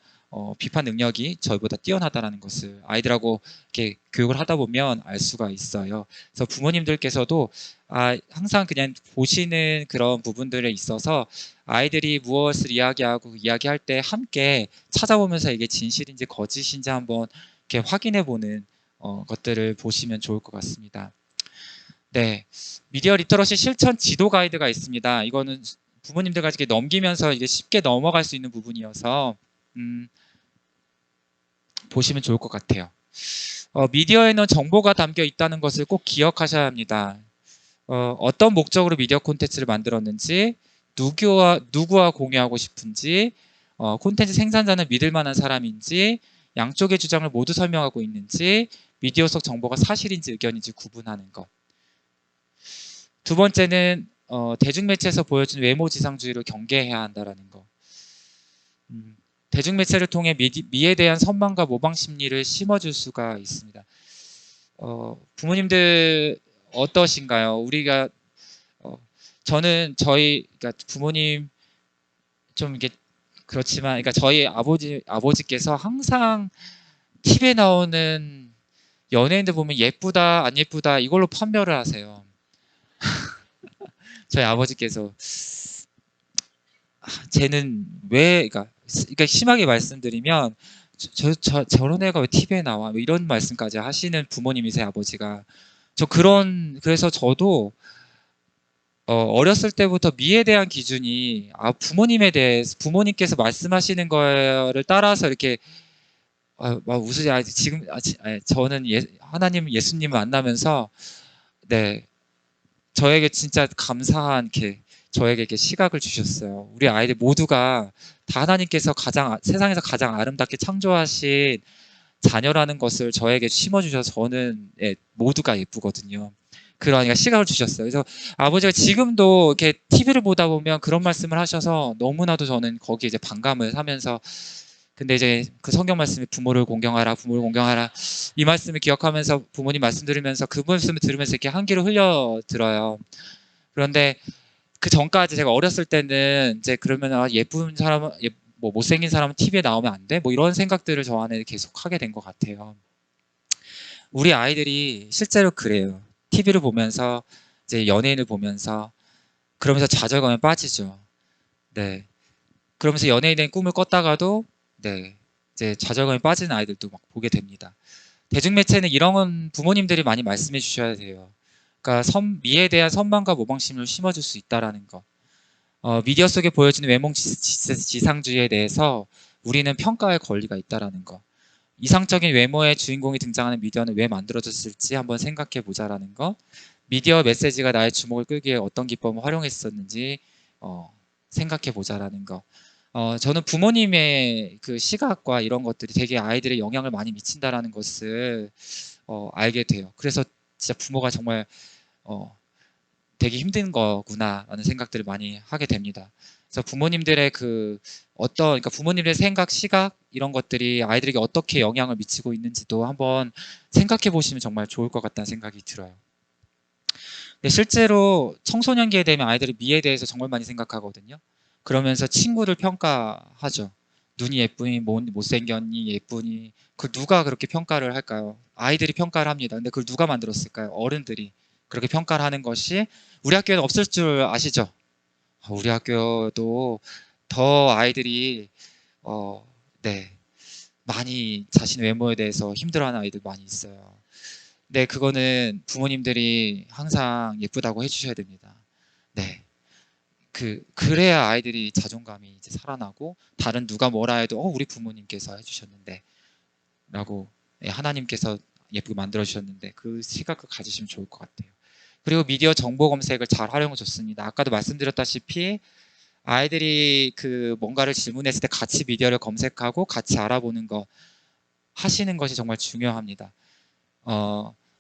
비판 능력이 저희보다 뛰어나다라는 것을 아이들하고 이렇게 교육을 하다 보면 알 수가 있어요. 그래서 부모님들께서도 항상 그냥 보시는 그런 부분들에 있어서 아이들이 무엇을 이야기하고 이야기할 때 함께 찾아보면서 이게 진실인지 거짓인지 한번 이렇게 확인해 보는 것들을 보시면 좋을 것 같습니다. 네, 미디어 리터러시 실천 지도 가이드가 있습니다. 이거는 부모님들과 이렇게 넘기면서 이게 쉽게 넘어갈 수 있는 부분이어서 보시면 좋을 것 같아요. 미디어에는 정보가 담겨 있다는 것을 꼭 기억하셔야 합니다. 어떤 목적으로 미디어 콘텐츠를 만들었는지, 누구와 공유하고 싶은지, 콘텐츠 생산자는 믿을 만한 사람인지, 양쪽의 주장을 모두 설명하고 있는지, 미디어 속 정보가 사실인지 의견인지 구분하는 것. 두 번째는 대중매체에서 보여준 외모지상주의를 경계해야 한다는 거. 대중매체를 통해 미에 대한 선망과 모방 심리를 심어줄 수가 있습니다. 부모님들 어떠신가요? 우리가 저는 저희 그러니까 부모님 좀 이게 그렇지만 그러니까 저희 아버지께서 항상 TV에 나오는 연예인들 보면 예쁘다 안 예쁘다 이걸로 판별을 하세요. 저희 아버지께서 쟤는 왜 그러니까 심하게 말씀드리면 저런 애가 왜 TV에 나와 뭐 이런 말씀까지 하시는 분이세요 아버지가. 그래서 저도 어렸을 때부터 미에 대한 기준이 부모님에 대해서 부모님께서 말씀하시는 거를 따라서 이렇게 막 웃으지 지금 저는 하나님 예수님 만나면서 네 저에게 진짜 감사한 저에게 이렇게 시각을 주셨어요. 우리 아이들 모두가 다 하나님께서 세상에서 가장 아름답게 창조하신 자녀라는 것을 저에게 심어주셔서 저는 모두가 예쁘거든요. 그러니까 시각을 주셨어요. 그래서 아버지가 지금도 이렇게 TV를 보다 보면 그런 말씀을 하셔서 너무나도 저는 거기에 이제 반감을 하면서 근데 이제 그 성경 말씀에 부모를 공경하라, 부모를 공경하라 이 말씀을 기억하면서 부모님 말씀 들으면서 그 말씀을 들으면서 이렇게 한기를 흘려 들어요. 그런데 그 전까지 제가 어렸을 때는 이제 그러면 예쁜 사람은 뭐 못생긴 사람은 TV에 나오면 안 돼? 뭐 이런 생각들을 저 안에 계속 하게 된 것 같아요. 우리 아이들이 실제로 그래요. TV를 보면서 이제 연예인을 보면서 그러면서 좌절감에 빠지죠. 네. 그러면서 연예인의 꿈을 꿨다가도 네. 이제 좌절감에 빠지는 아이들도 막 보게 됩니다. 대중매체는 이런 부모님들이 많이 말씀해 주셔야 돼요. 그러니까 미에 대한 선망과 모방심을 심어줄 수 있다라는 거. 미디어 속에 보여지는 외모 지상주의에 대해서 우리는 평가할 권리가 있다라는 거. 이상적인 외모의 주인공이 등장하는 미디어는 왜 만들어졌을지 한번 생각해 보자라는 거. 미디어 메시지가 나의 주목을 끌기 위해 어떤 기법을 활용했었는지 생각해 보자라는 거. 저는 부모님의 그 시각과 이런 것들이 되게 아이들의 영향을 많이 미친다라는 것을 알게 돼요. 그래서 진짜 부모가 정말 되게 힘든 거구나라는 생각들을 많이 하게 됩니다. 그래서 부모님들의 그러니까 부모님들의 생각, 시각 이런 것들이 아이들에게 어떻게 영향을 미치고 있는지도 한번 생각해 보시면 정말 좋을 것 같다는 생각이 들어요. 근데 실제로 청소년기에 되면 아이들이 미에 대해서 정말 많이 생각하거든요. 그러면서 친구를 평가하죠. 눈이 예쁘니, 못생겼니, 예쁘니. 그 누가 그렇게 평가를 할까요? 아이들이 평가를 합니다. 근데 그걸 누가 만들었을까요? 어른들이. 그렇게 평가를 하는 것이 우리 학교에는 없을 줄 아시죠? 우리 학교도 더 아이들이 어, 네, 많이 자신의 외모에 대해서 힘들어하는 아이들 많이 있어요. 네, 그거는 부모님들이 항상 예쁘다고 해주셔야 됩니다. 네, 그래야 아이들이 자존감이 이제 살아나고 다른 누가 뭐라 해도 우리 부모님께서 해주셨는데 라고 하나님께서 예쁘게 만들어 주셨는데 그 시각을 가지시면 좋을 것 같아요. 그리고 미디어 정보 검색을 잘 활용해 줬습니다. 아까도 말씀드렸다시피 아이들이 뭔가를 질문했을 때 같이 미디어를 검색하고 같이 알아보는 거 하시는 것이 정말 중요합니다.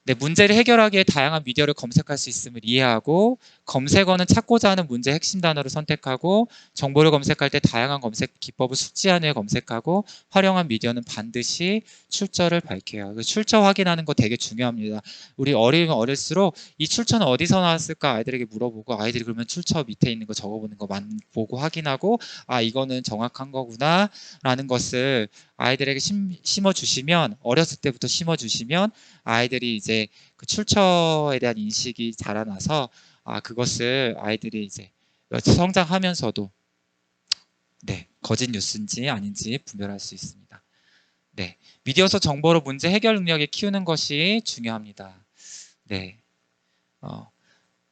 네, 문제를 해결하기 위해 다양한 미디어를 검색할 수 있음을 이해하고 검색어는 찾고자 하는 문제의 핵심 단어를 선택하고 정보를 검색할 때 다양한 검색 기법을 숙지한 후에 검색하고 활용한 미디어는 반드시 출처를 밝혀요. 출처 확인하는 거 되게 중요합니다. 우리 어리면 어릴수록 이 출처는 어디서 나왔을까 아이들에게 물어보고 아이들이 그러면 출처 밑에 있는 거 적어보는 거만 보고 확인하고 이거는 정확한 거구나 라는 것을 아이들에게 심어주시면 어렸을 때부터 심어주시면 아이들이 이제 그 출처에 대한 인식이 자라나서 그것을 아이들이 이제 성장하면서도 네, 거짓 뉴스인지 아닌지 분별할 수 있습니다. 네, 미디어서 정보로 문제 해결 능력을 키우는 것이 중요합니다. 네,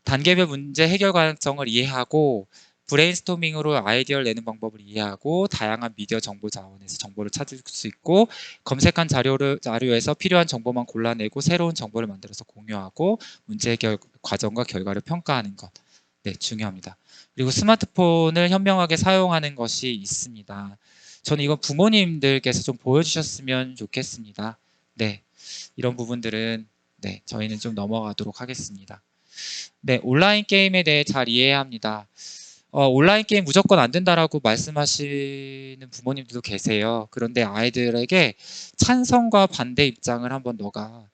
단계별 문제 해결 과정을 이해하고 브레인스토밍으로 아이디어를 내는 방법을 이해하고 다양한 미디어 정보 자원에서 정보를 찾을 수 있고 검색한 자료에서 필요한 정보만 골라내고 새로운 정보를 만들어서 공유하고 문제 해결 과정과 결과를 평가하는 것. 네, 중요합니다. 그리고 스마트폰을 현명하게 사용하는 것이 있습니다. 저는 이건 부모님들께서 좀 보여주셨으면 좋겠습니다. 네, 이런 부분들은 네, 저희는 좀 넘어가도록 하겠습니다. 네, 온라인 게임에 대해 잘 이해해야 합니다. 온라인 게임 무조건 안 된다라고 말씀하시는 부모님들도 계세요. 그런데 아이들에게 찬성과 반대 입장을 한번 너가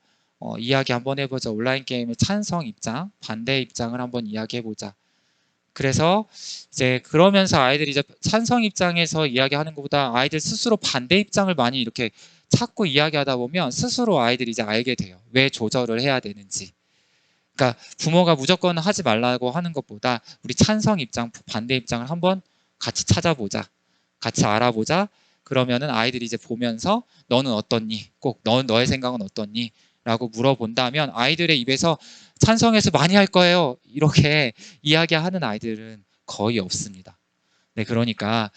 이야기 한번 해보자. 온라인 게임의 찬성 입장, 반대 입장을 한번 이야기해보자. 그래서 이제 그러면서 아이들이 이제 찬성 입장에서 이야기하는 것보다 아이들 스스로 반대 입장을 많이 이렇게 찾고 이야기하다 보면 스스로 아이들이 이제 알게 돼요. 왜 조절을 해야 되는지. 그러니까 부모가 무조건 하지 말라고 하는 것보다 우리 찬성 입장, 반대 입장을 한번 같이 찾아보자. 같이 알아보자. 그러면은 아이들이 이제 보면서 너는 어떻니? 꼭 너의 생각은 어떻니? 라고 물어본다면 아이들의 입에서 찬성해서 많이 할 거예요. 이렇게 이야기하는 아이들은 거의 없습니다. 네, 그러니까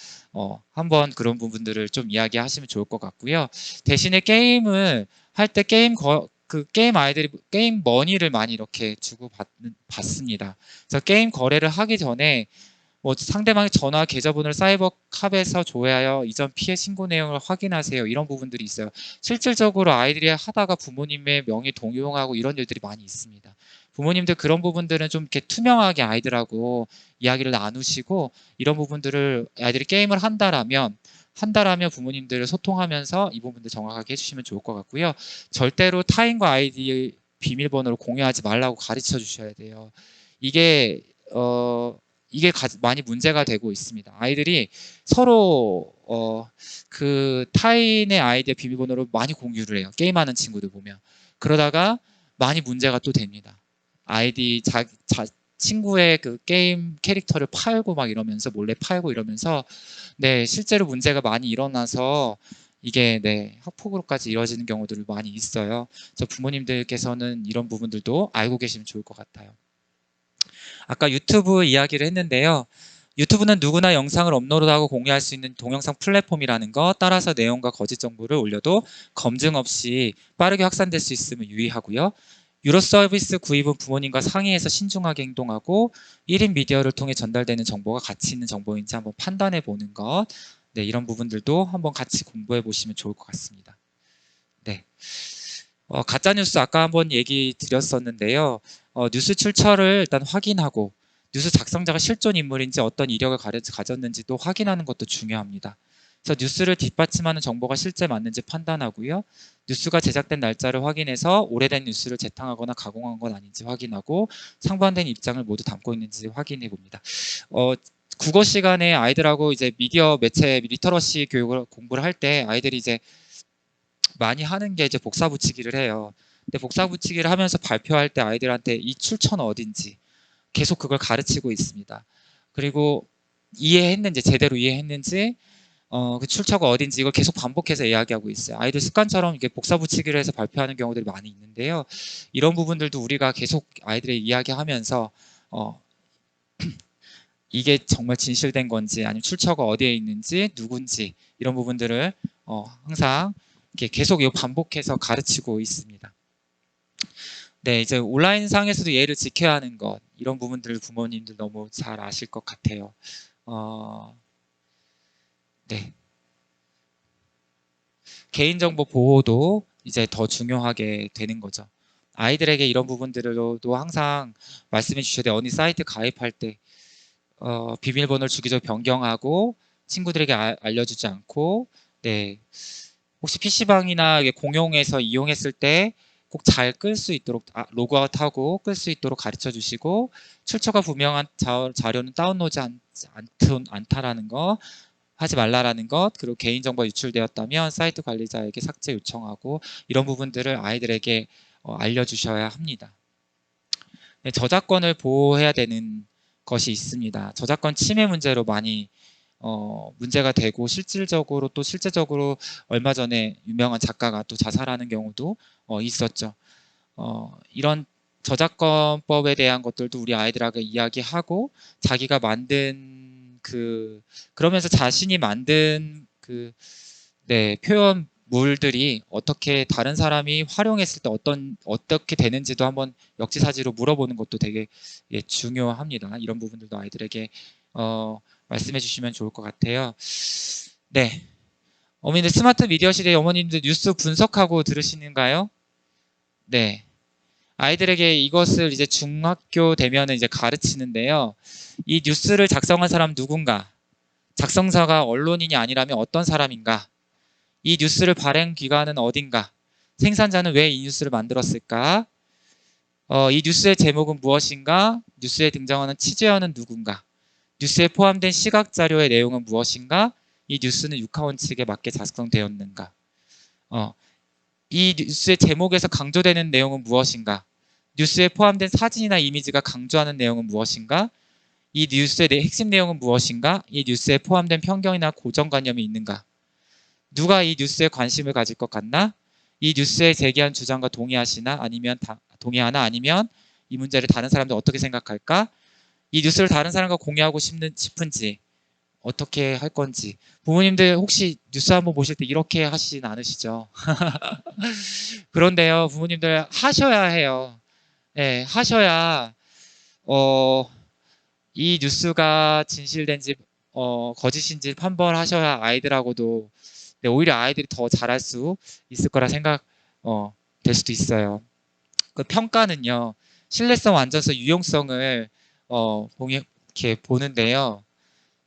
한번 그런 부분들을 좀 이야기하시면 좋을 것 같고요. 대신에 게임을 할 때 그 게임 아이들이 게임 머니를 많이 이렇게 주고 받습니다. 그래서 게임 거래를 하기 전에 뭐 상대방의 전화 계좌번호를 사이버 캅에서 조회하여 이전 피해 신고 내용을 확인하세요. 이런 부분들이 있어요. 실질적으로 아이들이 하다가 부모님의 명의 동용하고 이런 일들이 많이 있습니다. 부모님들 그런 부분들은 좀 이렇게 투명하게 아이들하고 이야기를 나누시고 이런 부분들을 아이들이 게임을 한다라면 부모님들을 소통하면서 이 부분들 정확하게 해주시면 좋을 것 같고요. 절대로 타인과 아이디 비밀번호를 공유하지 말라고 가르쳐 주셔야 돼요. 이게 많이 문제가 되고 있습니다. 아이들이 서로 그 타인의 아이디의 비밀번호를 많이 공유를 해요. 게임하는 친구들 보면. 그러다가 많이 문제가 또 됩니다. 아이디 친구의 그 게임 캐릭터를 팔고 막 이러면서 몰래 팔고 이러면서 네, 실제로 문제가 많이 일어나서 이게 네, 학폭으로까지 이루어지는 경우들이 많이 있어요. 그래서 부모님들께서는 이런 부분들도 알고 계시면 좋을 것 같아요. 아까 유튜브 이야기를 했는데요. 유튜브는 누구나 영상을 업로드하고 공유할 수 있는 동영상 플랫폼이라는 거, 따라서 내용과 거짓 정보를 올려도 검증 없이 빠르게 확산될 수 있음을 유의하고요. 유료 서비스 구입은 부모님과 상의해서 신중하게 행동하고 1인 미디어를 통해 전달되는 정보가 가치 있는 정보인지 한번 판단해 보는 것. 네, 이런 부분들도 한번 같이 공부해 보시면 좋을 것 같습니다. 네. 가짜뉴스 아까 한번 얘기 드렸었는데요. 뉴스 출처를 일단 확인하고 뉴스 작성자가 실존 인물인지 어떤 이력을 가졌는지도 확인하는 것도 중요합니다. 그래서 뉴스를 뒷받침하는 정보가 실제 맞는지 판단하고요. 뉴스가 제작된 날짜를 확인해서 오래된 뉴스를 재탕하거나 가공한 건 아닌지 확인하고 상반된 입장을 모두 담고 있는지 확인해 봅니다. 국어 시간에 아이들하고 이제 미디어 매체 리터러시 교육을 공부를 할 때 아이들이 이제 많이 하는 게 이제 복사 붙이기를 해요. 근데 복사 붙이기를 하면서 발표할 때 아이들한테 이 출처는 어딘지 계속 그걸 가르치고 있습니다. 그리고 제대로 이해했는지, 그 출처가 어딘지 이걸 계속 반복해서 이야기하고 있어요. 아이들 습관처럼 이렇게 복사 붙이기를 해서 발표하는 경우들이 많이 있는데요. 이런 부분들도 우리가 계속 아이들의 이야기하면서 이게 정말 진실된 건지 아니면 출처가 어디에 있는지 누군지 이런 부분들을 항상 이렇게 계속 반복해서 가르치고 있습니다. 네, 이제 온라인상에서도 예의를 지켜야 하는 것 이런 부분들을 부모님들 너무 잘 아실 것 같아요. 네. 개인정보 보호도 이제 더 중요하게 되는 거죠. 아이들에게 이런 부분들도 항상 말씀해 주셔야 돼요. 어느 사이트 가입할 때 비밀번호를 주기적으로 변경하고 친구들에게 알려주지 않고 네. 혹시 PC방이나 공용해서 이용했을 때 꼭 잘 끌 수 있도록 로그아웃하고 끌 수 있도록 가르쳐 주시고 출처가 분명한 자료는 다운로드 않다라는 거 하지 말라라는 것 그리고 개인정보가 유출되었다면 사이트 관리자에게 삭제 요청하고 이런 부분들을 아이들에게 알려주셔야 합니다. 네, 저작권을 보호해야 되는 것이 있습니다. 저작권 침해 문제로 많이 문제가 되고 실제적으로 얼마 전에 유명한 작가가 또 자살하는 경우도 있었죠. 이런 저작권법에 대한 것들도 우리 아이들하고 이야기하고 자기가 만든 그러면서 자신이 만든 표현물들이 어떻게 다른 사람이 활용했을 때 어떻게 되는지도 한번 역지사지로 물어보는 것도 되게 중요합니다. 이런 부분들도 아이들에게 말씀해 주시면 좋을 것 같아요. 네. 어머님들 스마트 미디어 시대의 어머님들 뉴스 분석하고 들으시는가요? 네. 아이들에게 이것을 이제 중학교 되면은 이제 가르치는데요. 이 뉴스를 작성한 사람 누군가? 작성자가 언론인이 아니라면 어떤 사람인가? 이 뉴스를 발행 기관은 어딘가? 생산자는 왜 이 뉴스를 만들었을까? 이 뉴스의 제목은 무엇인가? 뉴스에 등장하는 취재원은 누군가? 뉴스에 포함된 시각 자료의 내용은 무엇인가? 이 뉴스는 육하원 측에 맞게 작성되었는가? 이 뉴스의 제목에서 강조되는 내용은 무엇인가? 뉴스에 포함된 사진이나 이미지가 강조하는 내용은 무엇인가? 이 뉴스의 핵심 내용은 무엇인가? 이 뉴스에 포함된 편견이나 고정관념이 있는가? 누가 이 뉴스에 관심을 가질 것 같나? 이 뉴스에 제기한 주장과 동의하나 아니면 이 문제를 다른 사람들 어떻게 생각할까? 이 뉴스를 다른 사람과 공유하고 싶은지 어떻게 할 건지. 부모님들 혹시 뉴스 한번 보실 때 이렇게 하시진 않으시죠? 그런데요, 부모님들 하셔야 해요. 네, 하셔야 이 뉴스가 진실된지 거짓인지 판별하셔야 아이들하고도, 네, 오히려 아이들이 더 잘할 수 있을 거라 생각 될 수도 있어요. 그 평가는요, 신뢰성, 완전성, 유용성을 이렇게 보는데요.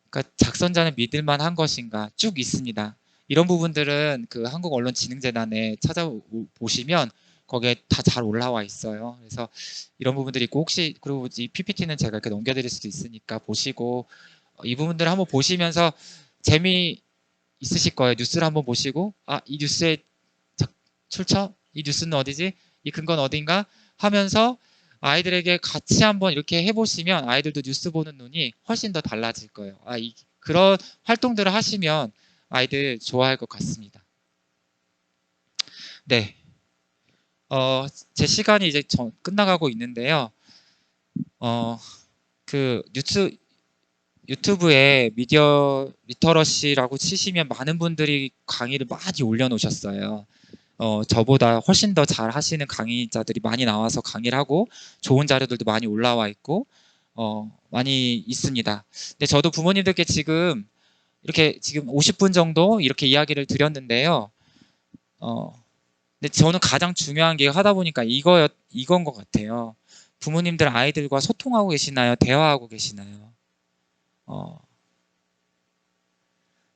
그러니까 작성자는 믿을만한 것인가 쭉 있습니다. 이런 부분들은 그 한국언론진흥재단에 찾아보시면 거기에 다 잘 올라와 있어요. 그래서 이런 부분들이 있고, 혹시 그리고 이 PPT는 제가 이렇게 넘겨드릴 수도 있으니까 보시고 이 부분들을 한번 보시면서 재미 있으실 거예요. 뉴스를 한번 보시고, 이 뉴스의 출처? 이 뉴스는 어디지? 이 근거는 어딘가? 하면서 아이들에게 같이 한번 이렇게 해보시면 아이들도 뉴스 보는 눈이 훨씬 더 달라질 거예요. 그런 활동들을 하시면 아이들 좋아할 것 같습니다. 네. 제 시간이 이제 끝나가고 있는데요. 그 유튜브에 미디어 리터러시라고 치시면 많은 분들이 강의를 많이 올려놓으셨어요. 저보다 훨씬 더 잘 하시는 강의자들이 많이 나와서 강의를 하고 좋은 자료들도 많이 올라와 있고 많이 있습니다. 근데 저도 부모님들께 지금 이렇게 지금 50분 정도 이렇게 이야기를 드렸는데요. 근데 저는 가장 중요한 게 하다 보니까 이건 것 같아요. 부모님들 아이들과 소통하고 계시나요? 대화하고 계시나요?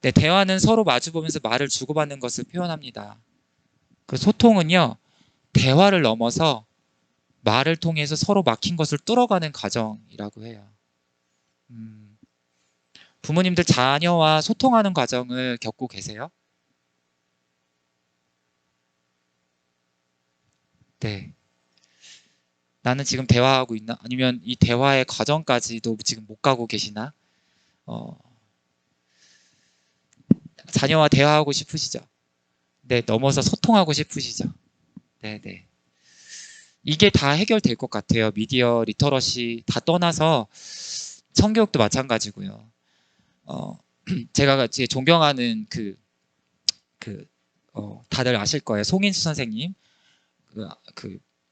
네, 대화는 서로 마주보면서 말을 주고받는 것을 표현합니다. 그 소통은요, 대화를 넘어서 말을 통해서 서로 막힌 것을 뚫어가는 과정이라고 해요. 부모님들 자녀와 소통하는 과정을 겪고 계세요? 네. 나는 지금 대화하고 있나? 아니면 이 대화의 과정까지도 지금 못 가고 계시나? 자녀와 대화하고 싶으시죠? 네, 넘어서 소통하고 싶으시죠? 네, 네. 이게 다 해결될 것 같아요. 미디어 리터러시 다 떠나서 성교육도 마찬가지고요. 제가 존경하는 다들 아실 거예요. 송인수 선생님.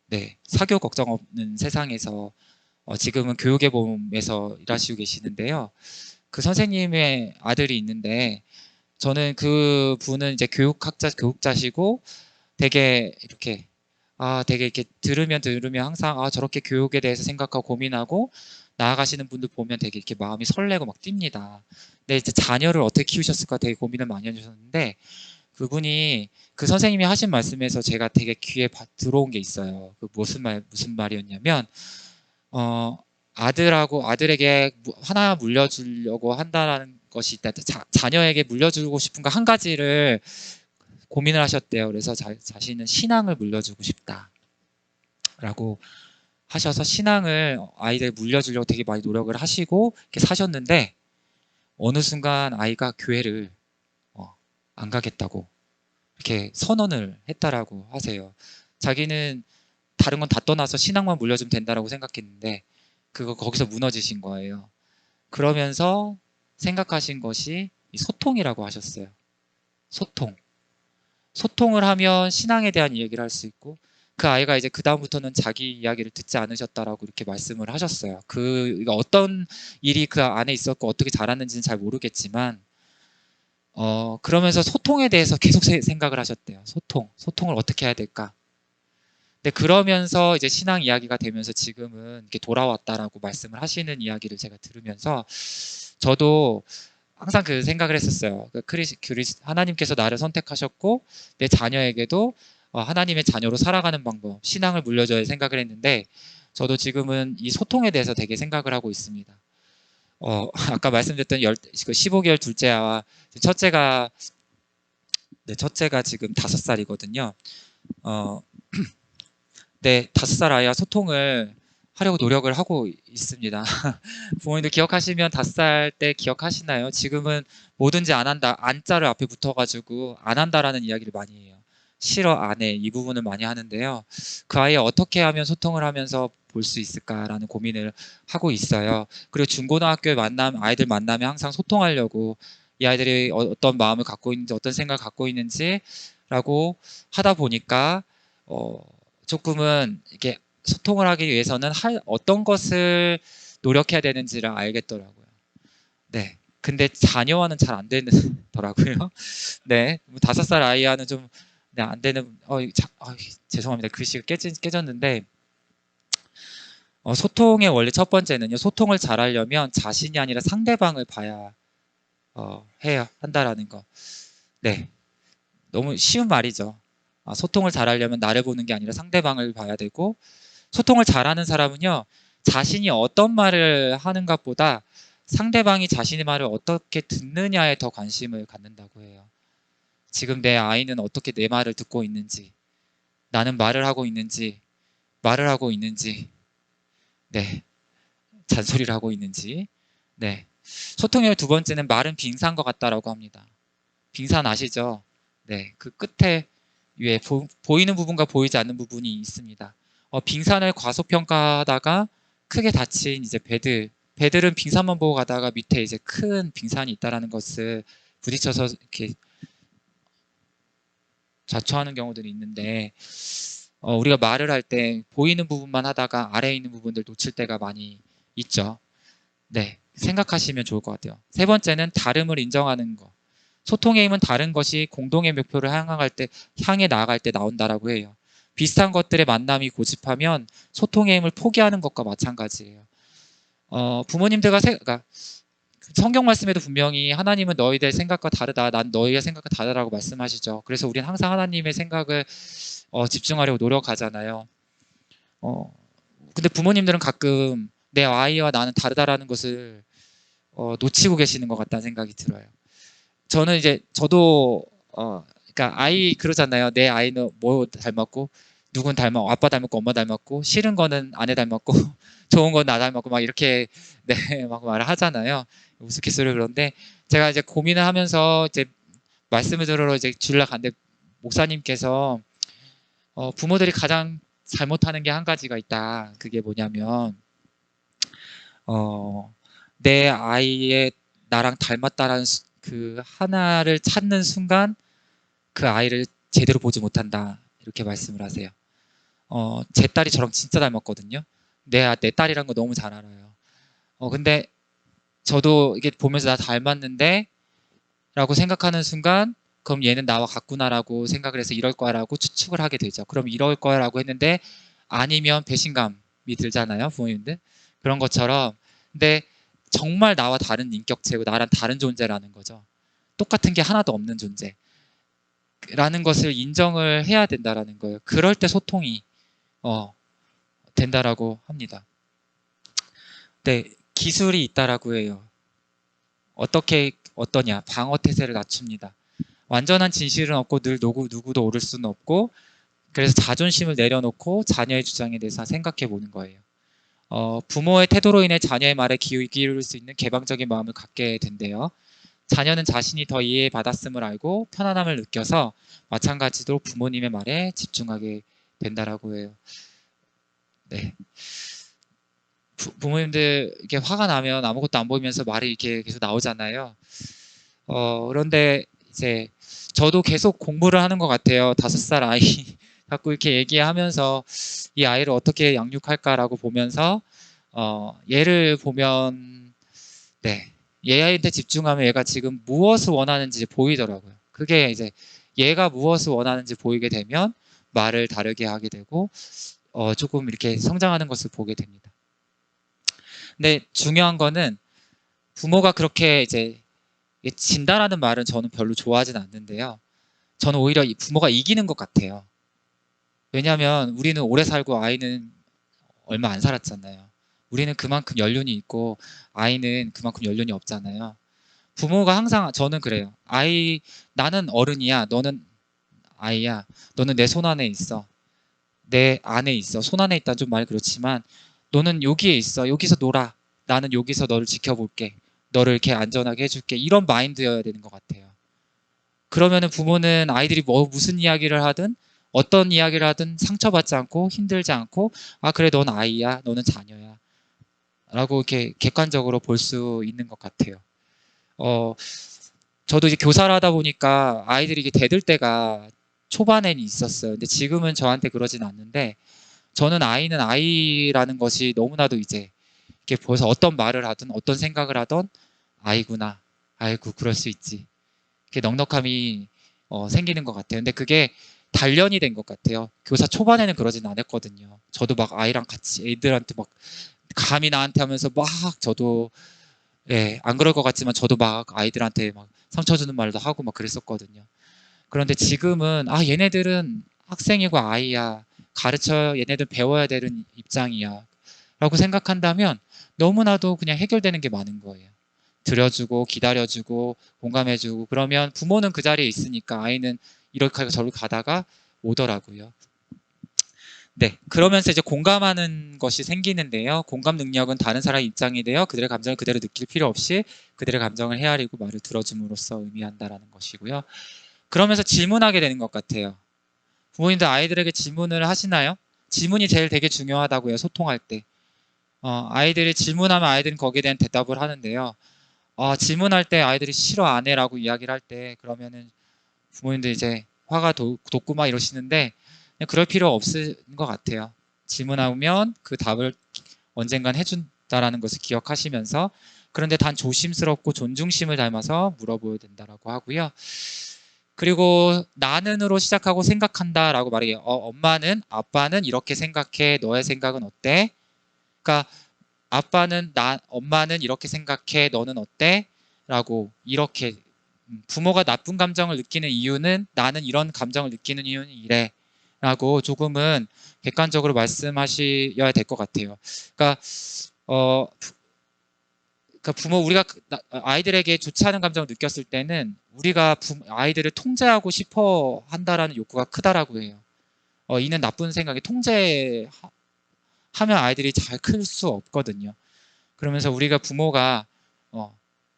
네, 사교 걱정 없는 세상에서 지금은 교육의 봄에서 일하시고 계시는데요. 그 선생님의 아들이 있는데, 저는 그 분은 이제 교육자시고 되게 이렇게 들으면 항상 저렇게 교육에 대해서 생각하고 고민하고 나아가시는 분들 보면 되게 이렇게 마음이 설레고 막 뜁니다. 근데 이제 자녀를 어떻게 키우셨을까 되게 고민을 많이 해주셨는데, 그분이 그 선생님이 하신 말씀에서 제가 되게 귀에 들어온 게 있어요. 그 무슨 말이었냐면, 아들에게 하나 물려주려고 한다는 것이 있다. 자녀에게 물려주고 싶은 거 한 가지를 고민을 하셨대요. 그래서 자신은 신앙을 물려주고 싶다라고 하셔서 신앙을 아이들 물려주려고 되게 많이 노력을 하시고 이렇게 사셨는데, 어느 순간 아이가 교회를 안 가겠다고 이렇게 선언을 했다라고 하세요. 자기는 다른 건 다 떠나서 신앙만 물려주면 된다라고 생각했는데 거기서 무너지신 거예요. 그러면서 생각하신 것이 이 소통이라고 하셨어요. 소통을 하면 신앙에 대한 이야기를 할 수 있고, 그 아이가 이제 그 다음부터는 자기 이야기를 듣지 않으셨다라고 이렇게 말씀을 하셨어요. 어떤 일이 그 안에 있었고 어떻게 자랐는지는 잘 모르겠지만 그러면서 소통에 대해서 계속 생각을 하셨대요. 소통을 어떻게 해야 될까? 근데 그러면서 이제 신앙 이야기가 되면서 지금은 이렇게 돌아왔다라고 말씀을 하시는 이야기를 제가 들으면서 저도 항상 그 생각을 했었어요. 하나님께서 나를 선택하셨고 내 자녀에게도 하나님의 자녀로 살아가는 방법, 신앙을 물려줘야 생각을 했는데, 저도 지금은 이 소통에 대해서 되게 생각을 하고 있습니다. 아까 말씀드렸던 15개월 둘째와 첫째가 지금 5살이거든요. 어, 네, 5살 아이와 소통을 하려고 노력을 하고 있습니다. 부모님들 기억하시면 5살 때 기억하시나요? 지금은 뭐든지 안 한다, 안자를 앞에 붙어가지고 안 한다라는 이야기를 많이 해요. 싫어, 안 해. 이 부분을 많이 하는데요. 그 아이 어떻게 하면 소통을 하면서 볼 수 있을까라는 고민을 하고 있어요. 그리고 중고등학교에 아이들 만나면 항상 소통하려고 이 아이들이 어떤 마음을 갖고 있는지, 어떤 생각을 갖고 있는지라고 하다 보니까, 조금은 이렇게 소통을 하기 위해서는 어떤 것을 노력해야 되는지를 알겠더라고요. 네. 근데 자녀와는 잘 안 되더라고요. 네. 5살 아이와는 좀, 네, 안 되는, 죄송합니다. 글씨가 깨졌는데, 소통의 원리 첫 번째는요, 소통을 잘하려면 자신이 아니라 상대방을 봐야, 해야 한다라는 거. 네. 너무 쉬운 말이죠. 소통을 잘하려면 나를 보는 게 아니라 상대방을 봐야 되고, 소통을 잘하는 사람은요, 자신이 어떤 말을 하는 것보다 상대방이 자신의 말을 어떻게 듣느냐에 더 관심을 갖는다고 해요. 지금 내 아이는 어떻게 내 말을 듣고 있는지, 나는 말을 하고 있는지, 네, 잔소리를 하고 있는지, 네. 소통의 두 번째는 말은 빙산과 같다라고 합니다. 빙산 아시죠? 네, 그 끝에 위에 보이는 부분과 보이지 않는 부분이 있습니다. 빙산을 과소평가하다가 크게 다친 이제 배들은 빙산만 보고 가다가 밑에 이제 큰 빙산이 있다라는 것을 부딪혀서 이렇게 자초하는 경우들이 있는데, 우리가 말을 할 때 보이는 부분만 하다가 아래에 있는 부분들 놓칠 때가 많이 있죠. 네, 생각하시면 좋을 것 같아요. 세 번째는 다름을 인정하는 거. 소통의 힘은 다른 것이 공동의 목표를 향해 나아갈 때 나온다라고 해요. 비슷한 것들의 만남이 고집하면 소통의 힘을 포기하는 것과 마찬가지예요. 부모님들과 그러니까 성경 말씀에도 분명히 하나님은 너희들 생각과 다르다, 난 너희의 생각과 다르다라고 말씀하시죠. 그래서 우리는 항상 하나님의 생각을 집중하려고 노력하잖아요. 근데 부모님들은 가끔 내 아이와 나는 다르다라는 것을 놓치고 계시는 것 같다는 생각이 들어요. 저도 그러니까 아이 그러잖아요. 내 아이는 뭐 닮았고 누군 닮았고 아빠 닮았고 엄마 닮았고 싫은 거는 아내 닮았고 좋은 건 나 닮았고 막 이렇게 네, 막 말을 하잖아요. 우스갯소리로 그런데 제가 이제 고민을 하면서 이제 말씀을 들으러 이제 주일날 갔는데 목사님께서 부모들이 가장 잘못하는 게 한 가지가 있다. 그게 뭐냐면 내 아이의 나랑 닮았다라는 그 하나를 찾는 순간 그 아이를 제대로 보지 못한다. 이렇게 말씀을 하세요. 제 딸이 저랑 진짜 닮았거든요. 내 딸이란 거 너무 잘 알아요. 근데 저도 이게 보면서 나 닮았는데 라고 생각하는 순간 그럼 얘는 나와 같구나라고 생각을 해서 이럴 거야라고 추측을 하게 되죠. 그럼 이럴 거야라고 했는데 아니면 배신감이 들잖아요. 부모님들. 그런 것처럼 근데 정말 나와 다른 인격체고 나랑 다른 존재라는 거죠. 똑같은 게 하나도 없는 존재라는 것을 인정을 해야 된다라는 거예요. 그럴 때 소통이 된다라고 합니다. 네, 기술이 있다라고 해요. 어떠냐? 방어 태세를 낮춥니다. 완전한 진실은 없고 늘 누구도 옳을 수는 없고 그래서 자존심을 내려놓고 자녀의 주장에 대해서 생각해 보는 거예요. 부모의 태도로 인해 자녀의 말에 귀 기울일 수 있는 개방적인 마음을 갖게 된대요. 자녀는 자신이 더 이해받았음을 알고 편안함을 느껴서 마찬가지로 부모님의 말에 집중하게 된다라고 해요. 네. 부모님들 이렇게 화가 나면 아무것도 안 보이면서 말이 이렇게 계속 나오잖아요. 그런데 이제 저도 계속 공부를 하는 것 같아요. 5살 아이 자꾸 이렇게 얘기하면서 이 아이를 어떻게 양육할까라고 보면서 얘를 보면 네, 얘한테 집중하면 얘가 지금 무엇을 원하는지 보이더라고요. 그게 이제 얘가 무엇을 원하는지 보이게 되면 말을 다르게 하게 되고 조금 이렇게 성장하는 것을 보게 됩니다. 근데 중요한 거는 부모가 그렇게 이제 진다라는 말은 저는 별로 좋아하진 않는데요. 저는 오히려 부모가 이기는 것 같아요. 왜냐하면 우리는 오래 살고 아이는 얼마 안 살았잖아요. 우리는 그만큼 연륜이 있고 아이는 그만큼 연륜이 없잖아요. 부모가 항상 저는 그래요. 나는 어른이야. 너는 아이야. 너는 내 손 안에 있어. 내 안에 있어. 손 안에 있다는 좀 말 그렇지만 너는 여기에 있어. 여기서 놀아. 나는 여기서 너를 지켜볼게. 너를 이렇게 안전하게 해줄게. 이런 마인드여야 되는 것 같아요. 그러면은 부모는 아이들이 무슨 이야기를 하든 어떤 이야기를 하든 상처받지 않고 힘들지 않고 아 그래 넌 아이야. 너는 자녀야. 라고 이렇게 객관적으로 볼 수 있는 것 같아요. 어, 저도 이제 교사를 하다 보니까 아이들이 이게 대들 때가 초반에는 있었어요. 근데 지금은 저한테 그러진 않는데 저는 아이는 아이라는 것이 너무나도 이제 이렇게 보여서 어떤 말을 하든 어떤 생각을 하든 아이구나. 아이고 그럴 수 있지. 이렇게 넉넉함이 생기는 것 같아요. 근데 그게 단련이 된 것 같아요. 교사 초반에는 그러진 않았거든요. 저도 막 아이랑 같이 애들한테 막 감히 나한테 하면서 막 저도 예, 안 그럴 것 같지만 저도 막 아이들한테 막 상처 주는 말도 하고 막 그랬었거든요. 그런데 지금은 아 얘네들은 학생이고 아이야. 가르쳐 얘네들 배워야 되는 입장이야. 라고 생각한다면 너무나도 그냥 해결되는 게 많은 거예요. 들여주고 기다려주고 공감해주고 그러면 부모는 그 자리에 있으니까 아이는 이렇게 저를 가다가 오더라고요. 네, 그러면서 이제 공감하는 것이 생기는데요. 공감 능력은 다른 사람의 입장이 되어 그들의 감정을 그대로 느낄 필요 없이 그들의 감정을 헤아리고 말을 들어줌으로써 의미한다라는 것이고요. 그러면서 질문하게 되는 것 같아요. 부모님들 아이들에게 질문을 하시나요? 질문이 제일 되게 중요하다고요. 소통할 때. 아이들이 질문하면 아이들은 거기에 대한 대답을 하는데요. 질문할 때 아이들이 싫어 안 해라고 이야기를 할 때 그러면은 부모님들 이제 화가 돋고 막 이러시는데 그냥 그럴 필요 없는 것 같아요. 질문하면 그 답을 언젠간 해준다라는 것을 기억하시면서 그런데 단 조심스럽고 존중심을 닮아서 물어보아야 된다라고 하고요. 그리고 나는으로 시작하고 생각한다라고 말해요. 엄마는 아빠는 이렇게 생각해. 너의 생각은 어때? 그러니까 엄마는 이렇게 생각해. 너는 어때? 라고 이렇게 부모가 나쁜 감정을 느끼는 이유는 나는 이런 감정을 느끼는 이유는 이래. 라고 조금은 객관적으로 말씀하셔야 될 것 같아요. 그러니까, 어, 우리가 아이들에게 좋지 않은 감정을 느꼈을 때는 우리가 아이들을 통제하고 싶어 한다라는 욕구가 크다라고 해요. 이는 나쁜 생각에 통제하면 아이들이 잘 클 수 없거든요. 그러면서 우리가 부모가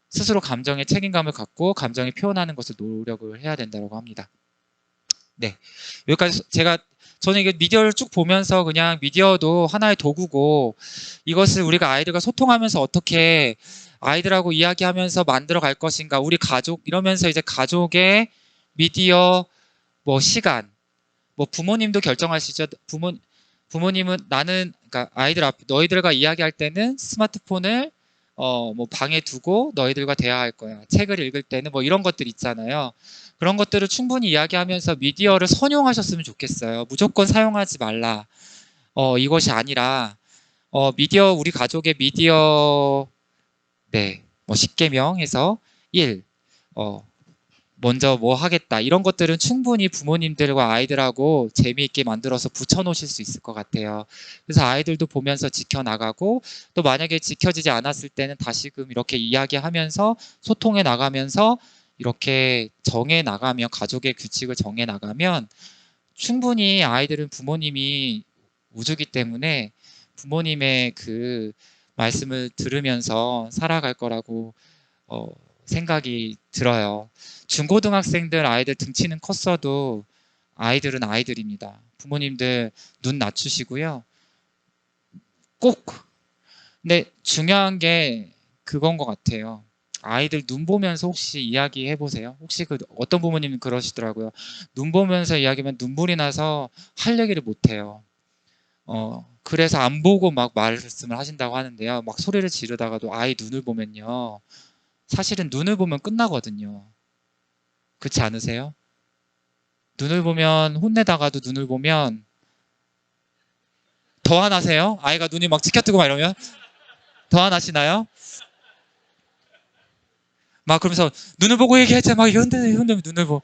스스로 감정에 책임감을 갖고 감정이 표현하는 것을 노력을 해야 된다고 합니다. 네, 여기까지 저는 이게 미디어를 쭉 보면서 그냥 미디어도 하나의 도구고 이것을 우리가 아이들과 소통하면서 어떻게 아이들하고 이야기하면서 만들어 갈 것인가 우리 가족 이러면서 이제 가족의 미디어 뭐 시간 뭐 부모님도 결정하시죠. 부모님은 나는 그러니까 아이들 앞 너희들과 이야기할 때는 스마트폰을 뭐 방에 두고 너희들과 대화할 거야. 책을 읽을 때는 뭐 이런 것들 있잖아요. 그런 것들을 충분히 이야기하면서 미디어를 선용하셨으면 좋겠어요. 무조건 사용하지 말라. 이것이 아니라 우리 가족의 미디어 네, 뭐 10계명 해서 1. 먼저 뭐 하겠다. 이런 것들은 충분히 부모님들과 아이들하고 재미있게 만들어서 붙여놓으실 수 있을 것 같아요. 그래서 아이들도 보면서 지켜나가고 또 만약에 지켜지지 않았을 때는 다시금 이렇게 이야기하면서 소통해 나가면서 이렇게 정해 나가면 가족의 규칙을 정해 나가면 충분히 아이들은 부모님이 우주기 때문에 부모님의 그 말씀을 들으면서 살아갈 거라고 어, 생각이 들어요. 중고등학생들 아이들 등치는 컸어도 아이들은 아이들입니다. 부모님들 눈 낮추시고요. 꼭 근데 중요한 게 그건 것 같아요. 아이들 눈 보면서 혹시 이야기해 보세요. 혹시 어떤 부모님은 그러시더라고요. 눈 보면서 이야기하면 눈물이 나서 할 얘기를 못 해요. 그래서 안 보고 막 말씀을 하신다고 하는데요. 막 소리를 지르다가도 아이 눈을 보면요. 사실은 눈을 보면 끝나거든요. 그렇지 않으세요? 눈을 보면 혼내다가도 눈을 보면 더 화나세요? 아이가 눈이 막 치켜뜨고 막 이러면 더 화나시나요? 막 그러면서 눈을 보고 얘기하자 막 흔들면 눈을 보고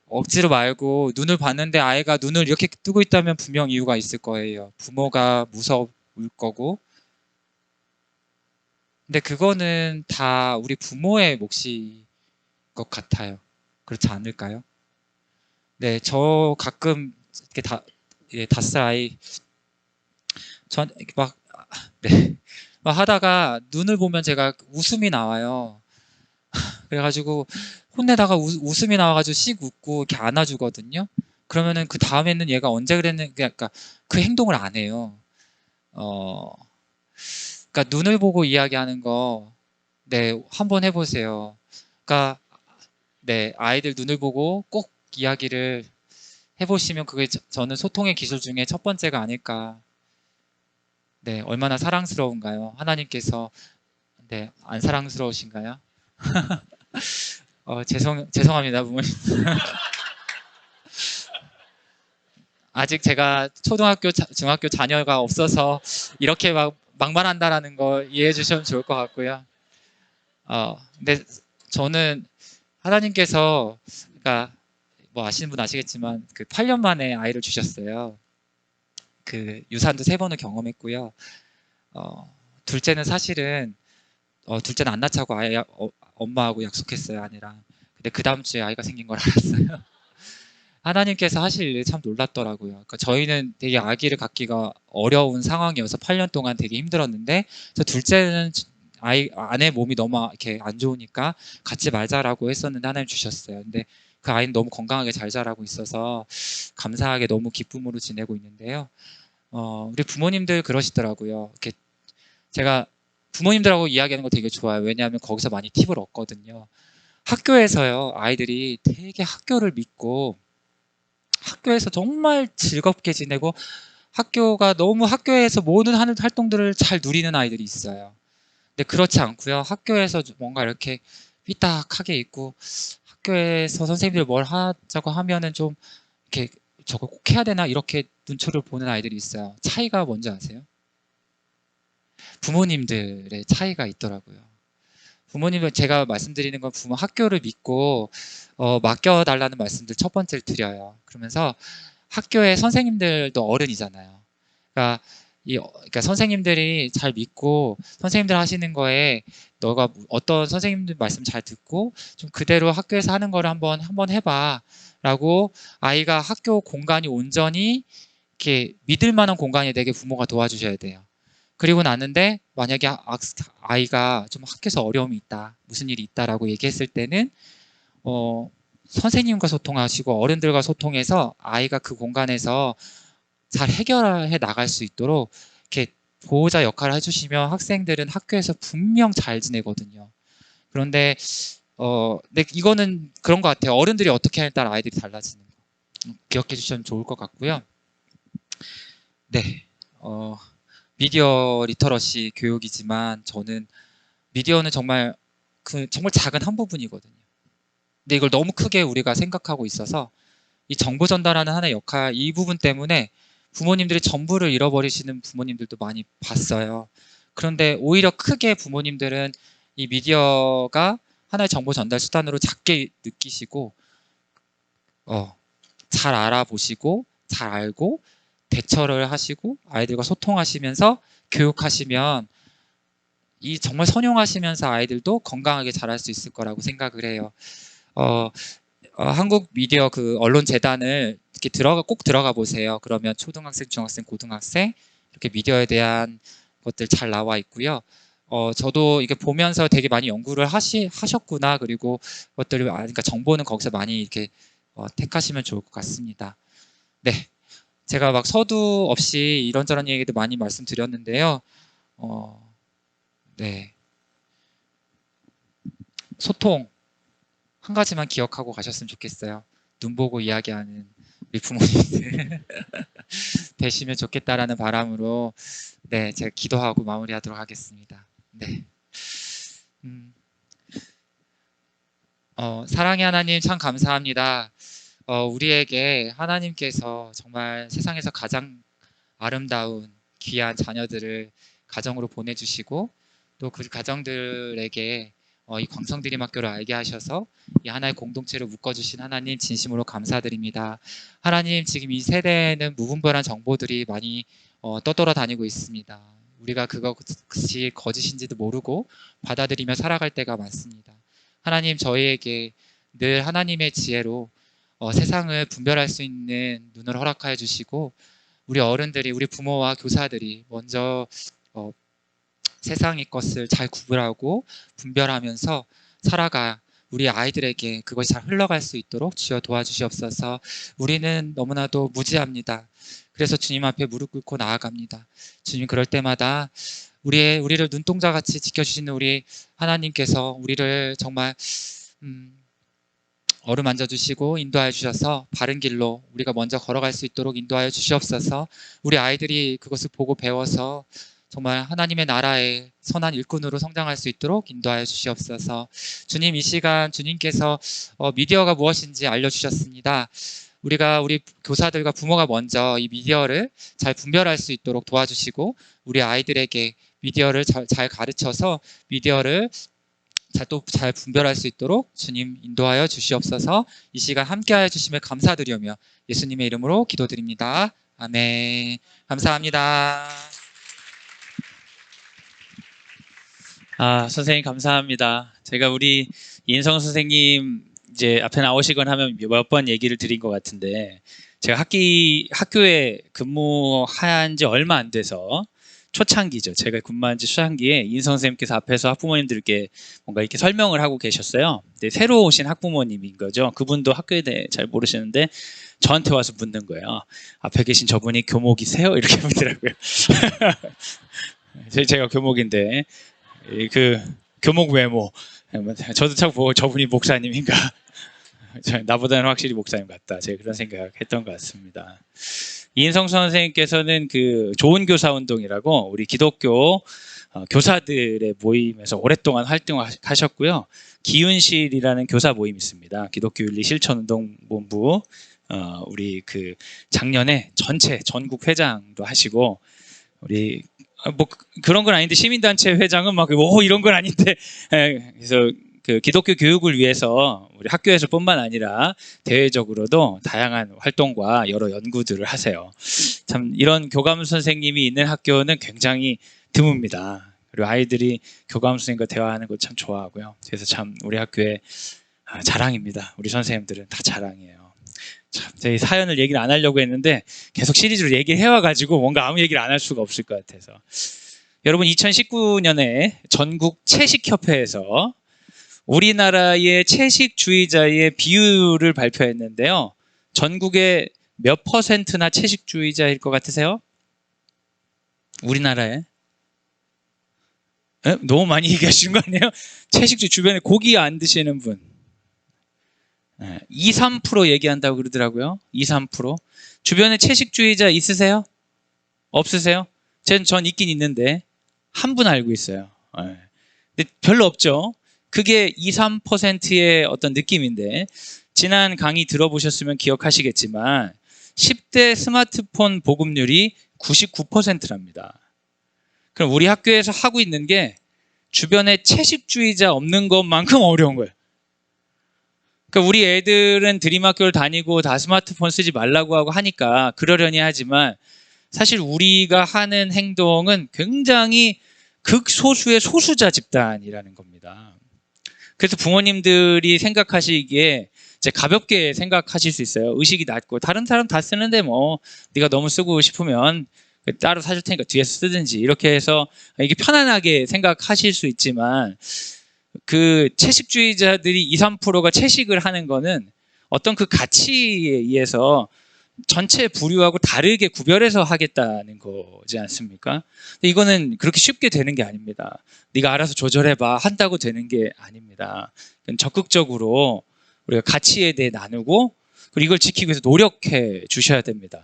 억지로 말고 눈을 봤는데 아이가 눈을 이렇게 뜨고 있다면 분명 이유가 있을 거예요. 부모가 무서울 거고 근데 그거는 다 우리 부모의 몫인 것 같아요. 그렇지 않을까요? 네, 저 가끔 이렇게 예, 5살 아이 전 이렇게 막 네, 막 하다가 눈을 보면 제가 웃음이 나와요. 그래가지고 혼내다가 웃음이 나와가지고 씩 웃고 이렇게 안아주거든요. 그러면은 그 다음에는 얘가 언제 그랬는 그러니까 그 행동을 안 해요. 어, 그러니까 눈을 보고 이야기하는 거, 네, 한번 해보세요. 그러니까 네, 아이들 눈을 보고 꼭 이야기를 해보시면 그게 저는 소통의 기술 중에 첫 번째가 아닐까. 네, 얼마나 사랑스러운가요? 하나님께서 네, 안 사랑스러우신가요? 죄송합니다, 부모님. 아직 제가 초등학교, 중학교 자녀가 없어서 이렇게 막 막말한다라는 거 이해해 주시면 좋을 것 같고요. 근데 저는 하나님께서, 그러니까 뭐 아시는 분 아시겠지만 그 8년 만에 아이를 주셨어요. 그 유산도 3번을 경험했고요. 둘째는 사실은 둘째는 안 낳자고 엄마하고 약속했어요, 아내랑. 근데 그 다음 주에 아이가 생긴 걸 알았어요. 하나님께서 하실 일이 참 놀랍더라고요. 그러니까 저희는 되게 아기를 갖기가 어려운 상황이어서 8년 동안 되게 힘들었는데, 저 둘째는 아내 몸이 너무 이렇게 안 좋으니까 같이 말자라고 했었는데 하나님 주셨어요. 근데 그 아이는 너무 건강하게 잘 자라고 있어서 감사하게 너무 기쁨으로 지내고 있는데요. 우리 부모님들 그러시더라고요. 이렇게 제가 부모님들하고 이야기하는 거 되게 좋아요. 왜냐하면 거기서 많이 팁을 얻거든요. 학교에서요, 아이들이 되게 학교를 믿고 학교에서 정말 즐겁게 지내고 학교가 너무 학교에서 모든 하는 활동들을 잘 누리는 아이들이 있어요. 근데 그렇지 않고요. 학교에서 뭔가 이렇게 삐딱하게 있고 학교에서 선생님들 뭘 하자고 하면은 좀 이렇게 저거 꼭 해야 되나 이렇게 눈초를 보는 아이들이 있어요. 차이가 뭔지 아세요? 부모님들의 차이가 있더라고요. 부모님은 제가 말씀드리는 건 부모 학교를 믿고 맡겨달라는 말씀들 첫 번째를 드려요. 그러면서 학교의 선생님들도 어른이잖아요. 그러니까 그러니까 선생님들이 잘 믿고 선생님들 하시는 거에 너가 어떤 선생님들 말씀 잘 듣고 좀 그대로 학교에서 하는 거를 한번 해봐라고 아이가 학교 공간이 온전히 이렇게 믿을 만한 공간이 되게 부모가 도와주셔야 돼요. 그리고 나는데 만약에 아이가 좀 학교에서 어려움이 있다, 무슨 일이 있다라고 얘기했을 때는 어, 선생님과 소통하시고 어른들과 소통해서 아이가 그 공간에서 잘 해결해 나갈 수 있도록 이렇게 보호자 역할을 해주시면 학생들은 학교에서 분명 잘 지내거든요. 그런데 근데 이거는 그런 것 같아요. 어른들이 어떻게 하냐에 따라 아이들이 달라지는 거 기억해 주시면 좋을 것 같고요. 네, 미디어 리터러시 교육이지만 저는 미디어는 정말 정말 작은 한 부분이거든요. 근데 이걸 너무 크게 우리가 생각하고 있어서 이 정보 전달하는 하나의 역할 이 부분 때문에 부모님들이 전부를 잃어버리시는 부모님들도 많이 봤어요. 그런데 오히려 크게 부모님들은 이 미디어가 하나의 정보 전달 수단으로 작게 느끼시고 잘 알아보시고 잘 알고 대처를 하시고 아이들과 소통하시면서 교육하시면 이 정말 선용하시면서 아이들도 건강하게 자랄 수 있을 거라고 생각을 해요. 어, 한국 미디어 그 언론 재단을 이렇게 꼭 들어가 보세요. 그러면 초등학생, 중학생, 고등학생 이렇게 미디어에 대한 것들 잘 나와 있고요. 저도 이게 보면서 되게 많이 연구를 하셨구나. 그리고 것들을 그러니까 정보는 거기서 많이 이렇게 택하시면 좋을 것 같습니다. 네, 제가 막 서두 없이 이런저런 얘기도 많이 말씀드렸는데요. 네, 소통 한 가지만 기억하고 가셨으면 좋겠어요. 눈 보고 이야기하는 우리 부모님들 되시면 좋겠다라는 바람으로 네, 제가 기도하고 마무리하도록 하겠습니다. 네. 사랑의 하나님 참 감사합니다. 우리에게 하나님께서 정말 세상에서 가장 아름다운 귀한 자녀들을 가정으로 보내주시고 또 그 가정들에게 이 광성드림학교를 알게 하셔서 이 하나의 공동체로 묶어주신 하나님 진심으로 감사드립니다. 하나님 지금 이 세대에는 무분별한 정보들이 많이 떠돌아 다니고 있습니다. 우리가 그것이 거짓인지도 모르고 받아들이며 살아갈 때가 많습니다. 하나님 저희에게 늘 하나님의 지혜로 세상을 분별할 수 있는 눈을 허락하여 주시고 우리 어른들이 우리 부모와 교사들이 먼저 세상의 것을 잘 구분하고 분별하면서 살아가 우리 아이들에게 그것이 잘 흘러갈 수 있도록 주여 도와주시옵소서. 우리는 너무나도 무지합니다. 그래서 주님 앞에 무릎 꿇고 나아갑니다. 주님 그럴 때마다 우리를 눈동자같이 지켜주시는 우리 하나님께서 우리를 정말 어루만져 주시고 인도하여 주셔서 바른 길로 우리가 먼저 걸어갈 수 있도록 인도하여 주시옵소서. 우리 아이들이 그것을 보고 배워서 정말 하나님의 나라의 선한 일꾼으로 성장할 수 있도록 인도하여 주시옵소서. 주님 이 시간 주님께서 미디어가 무엇인지 알려주셨습니다. 우리 교사들과 부모가 먼저 이 미디어를 잘 분별할 수 있도록 도와주시고 우리 아이들에게 미디어를 잘 가르쳐서 미디어를 잘 분별할 수 있도록 주님 인도하여 주시옵소서. 이 시간 함께하여 주심에 감사드리며 예수님의 이름으로 기도드립니다. 아멘. 감사합니다. 선생님 감사합니다. 제가 우리 인성 선생님 이제 앞에 나오시건 하면 몇 번 얘기를 드린 것 같은데 제가 학교에 근무한 지 얼마 안 돼서 초창기죠. 제가 근무한 지 초창기에 인성 선생님께서 앞에서 학부모님들께 뭔가 이렇게 설명을 하고 계셨어요. 근데 새로 오신 학부모님인 거죠. 그분도 학교에 대해 잘 모르시는데 저한테 와서 묻는 거예요. 앞에 계신 저분이 교목이세요? 이렇게 묻더라고요. 제가 교목인데 그 교목 외모 저도 참 보고 저분이 목사님인가 나보다는 확실히 목사님 같다 제가 그런 생각했던 것 같습니다. 이인성 선생님께서는 그 좋은 교사 운동이라고 우리 기독교 교사들의 모임에서 오랫동안 활동하셨고요. 기운실이라는 교사 모임이 있습니다. 기독교 윤리 실천운동본부 우리 그 작년에 전체 전국 회장도 하시고 우리 뭐 그런 건 아닌데 시민단체 회장은 막 이런 건 아닌데 그래서 그 기독교 교육을 위해서 우리 학교에서뿐만 아니라 대외적으로도 다양한 활동과 여러 연구들을 하세요. 참 이런 교감 선생님이 있는 학교는 굉장히 드뭅니다. 그리고 아이들이 교감 선생님과 대화하는 거 참 좋아하고요. 그래서 참 우리 학교의 자랑입니다. 우리 선생님들은 다 자랑이에요. 참, 제 사연을 얘기를 안 하려고 했는데 계속 시리즈로 얘기를 해와가지고 뭔가 아무 얘기를 안 할 수가 없을 것 같아서. 여러분 2019년에 전국 채식협회에서 우리나라의 채식주의자의 비율을 발표했는데요. 전국에 몇 퍼센트나 채식주의자일 것 같으세요? 우리나라에? 너무 많이 얘기하시는 거 아니에요? 채식주의 주변에 고기 안 드시는 분 2, 3% 얘기한다고 그러더라고요. 2, 3%. 주변에 채식주의자 있으세요? 없으세요? 전 있긴 있는데 한 분 알고 있어요. 근데 별로 없죠. 그게 2, 3%의 어떤 느낌인데 지난 강의 들어보셨으면 기억하시겠지만 10대 스마트폰 보급률이 99%랍니다. 그럼 우리 학교에서 하고 있는 게 주변에 채식주의자 없는 것만큼 어려운 거예요. 그러니까 우리 애들은 드림학교를 다니고 다 스마트폰 쓰지 말라고 하고 하니까 그러려니 하지만 사실 우리가 하는 행동은 굉장히 극소수의 소수자 집단이라는 겁니다. 그래서 부모님들이 생각하시기에 이제 가볍게 생각하실 수 있어요. 의식이 낮고 다른 사람 다 쓰는데 뭐 네가 너무 쓰고 싶으면 따로 사줄 테니까 뒤에서 쓰든지 이렇게 해서 이게 편안하게 생각하실 수 있지만 그 채식주의자들이 2, 3%가 채식을 하는 거는 어떤 그 가치에 의해서 전체 부류하고 다르게 구별해서 하겠다는 거지 않습니까? 근데 이거는 그렇게 쉽게 되는 게 아닙니다. 네가 알아서 조절해봐 한다고 되는 게 아닙니다. 적극적으로 우리가 가치에 대해 나누고 그리고 이걸 지키기 위해서 노력해 주셔야 됩니다.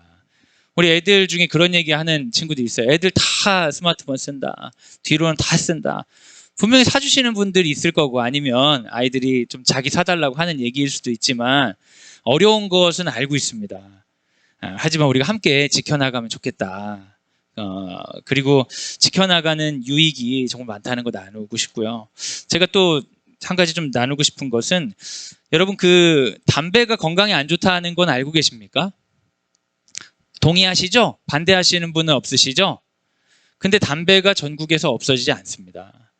우리 애들 중에 그런 얘기 하는 친구들이 있어요. 애들 다 스마트폰 쓴다. 뒤로는 다 쓴다. 분명히 사주시는 분들이 있을 거고 아니면 아이들이 좀 자기 사달라고 하는 얘기일 수도 있지만 어려운 것은 알고 있습니다. 하지만 우리가 함께 지켜나가면 좋겠다. 그리고 지켜나가는 유익이 정말 많다는 거 나누고 싶고요. 제가 또 한 가지 좀 나누고 싶은 것은 여러분 그 담배가 건강에 안 좋다는 건 알고 계십니까? 동의하시죠? 반대하시는 분은 없으시죠? 근데 담배가 전국에서 없어지지 않습니다.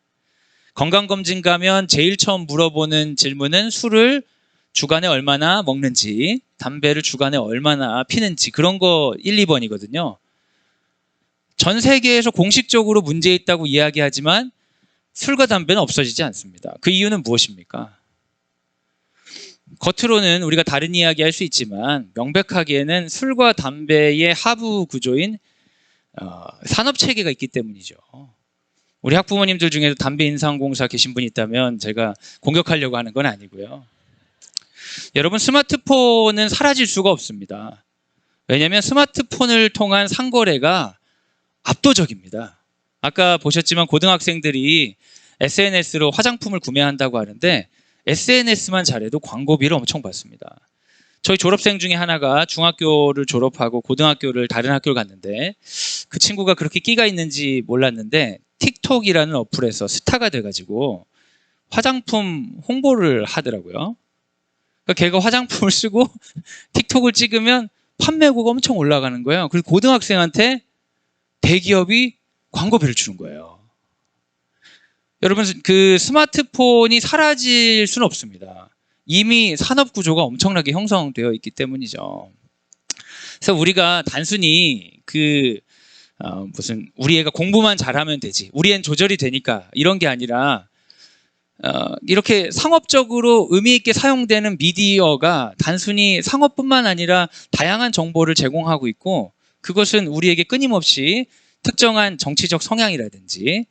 건강검진 가면 제일 처음 물어보는 질문은 술을 주간에 얼마나 먹는지, 담배를 주간에 얼마나 피는지, 그런 거 1, 2번이거든요. 전 세계에서 공식적으로 문제 있다고 이야기하지만 술과 담배는 없어지지 않습니다. 그 이유는 무엇입니까? 겉으로는 우리가 다른 이야기 할 수 있지만 명백하게는 술과 담배의 하부 구조인 산업체계가 있기 때문이죠. 우리 학부모님들 중에도 담배인상공사 계신 분이 있다면 제가 공격하려고 하는 건 아니고요. 여러분, 스마트폰은 사라질 수가 없습니다. 왜냐하면 스마트폰을 통한 상거래가 압도적입니다. 아까 보셨지만 고등학생들이 SNS로 화장품을 구매한다고 하는데 SNS만 잘해도 광고비를 엄청 받습니다. 저희 졸업생 중에 하나가 중학교를 졸업하고 고등학교를 다른 학교를 갔는데 그 친구가 그렇게 끼가 있는지 몰랐는데 틱톡이라는 어플에서 스타가 돼가지고 화장품 홍보를 하더라고요. 그러니까 걔가 화장품을 쓰고 틱톡을 찍으면 판매고가 엄청 올라가는 거예요. 그리고 고등학생한테 대기업이 광고비를 주는 거예요. 여러분, 그 스마트폰이 사라질 수는 없습니다. 이미 산업 구조가 엄청나게 형성되어 있기 때문이죠. 그래서 우리가 단순히 무슨 우리 애가 공부만 잘하면 되지, 우리 애는 조절이 되니까 이런 게 아니라 이렇게 상업적으로 의미 있게 사용되는 미디어가 단순히 상업뿐만 아니라 다양한 정보를 제공하고 있고, 그것은 우리에게 끊임없이 특정한 정치적 성향이라든지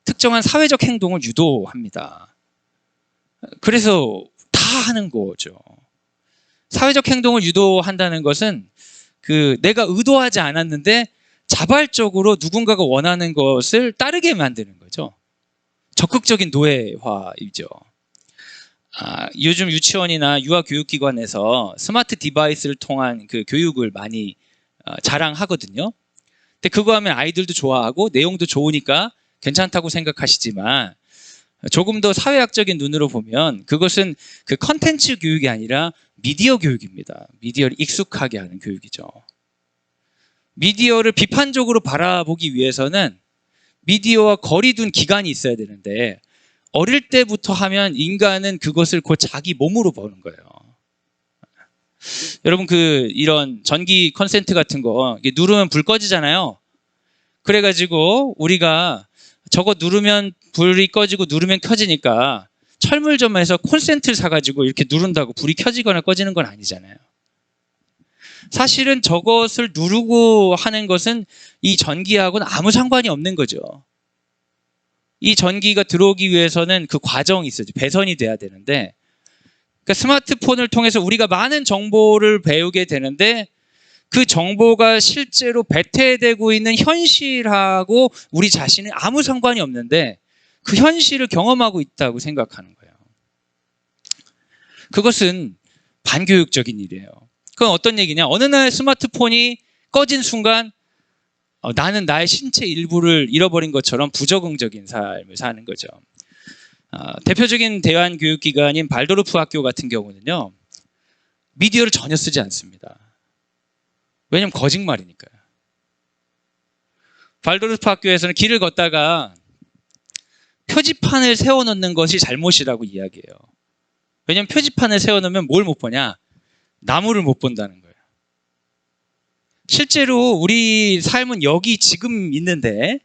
특정한 사회적 행동을 유도합니다. 그래서 다 하는 거죠. 사회적 행동을 유도한다는 것은 내가 의도하지 않았는데 자발적으로 누군가가 원하는 것을 따르게 만드는 거죠. 적극적인 노예화이죠. 요즘 유치원이나 유아교육기관에서 스마트 디바이스를 통한 그 교육을 많이 자랑하거든요. 근데 그거 하면 아이들도 좋아하고 내용도 좋으니까 괜찮다고 생각하시지만 조금 더 사회학적인 눈으로 보면 그것은 그 컨텐츠 교육이 아니라 미디어 교육입니다. 미디어를 익숙하게 하는 교육이죠. 미디어를 비판적으로 바라보기 위해서는 미디어와 거리둔 기간이 있어야 되는데 어릴 때부터 하면 인간은 그것을 곧 자기 몸으로 보는 거예요. 여러분, 이런 전기 컨센트 같은 거 누르면 불 꺼지잖아요. 그래가지고 우리가 저거 누르면 불이 꺼지고 누르면 켜지니까 철물점에서 콘센트를 사가지고 이렇게 누른다고 불이 켜지거나 꺼지는 건 아니잖아요. 사실은 저것을 누르고 하는 것은 이 전기하고는 아무 상관이 없는 거죠. 이 전기가 들어오기 위해서는 그 과정이 있어요. 배선이 돼야 되는데, 그러니까 스마트폰을 통해서 우리가 많은 정보를 배우게 되는데 그 정보가 실제로 배태되고 있는 현실하고 우리 자신은 아무 상관이 없는데 그 현실을 경험하고 있다고 생각하는 거예요. 그것은 반교육적인 일이에요. 그건 어떤 얘기냐? 어느 날 스마트폰이 꺼진 순간 나는 나의 신체 일부를 잃어버린 것처럼 부적응적인 삶을 사는 거죠. 대표적인 대안교육기관인 발도르프 학교 같은 경우는요, 미디어를 전혀 쓰지 않습니다. 왜냐면 거짓말이니까요. 발도르프 학교에서는 길을 걷다가 표지판을 세워놓는 것이 잘못이라고 이야기해요. 왜냐면 표지판을 세워놓으면 뭘 못 보냐? 나무를 못 본다는 거예요. 실제로 우리 삶은 여기 지금 있는데,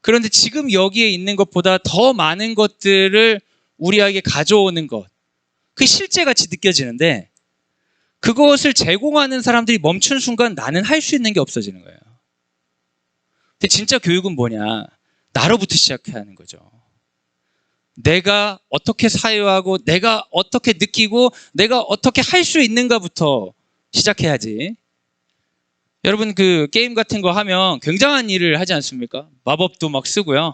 그런데 지금 여기에 있는 것보다 더 많은 것들을 우리에게 가져오는 것, 그게 실제같이 느껴지는데 그것을 제공하는 사람들이 멈춘 순간 나는 할 수 있는 게 없어지는 거예요. 근데 진짜 교육은 뭐냐? 나로부터 시작해야 하는 거죠. 내가 어떻게 사유하고 내가 어떻게 느끼고 내가 어떻게 할 수 있는가부터 시작해야지. 여러분, 게임 같은 거 하면 굉장한 일을 하지 않습니까? 마법도 막 쓰고요.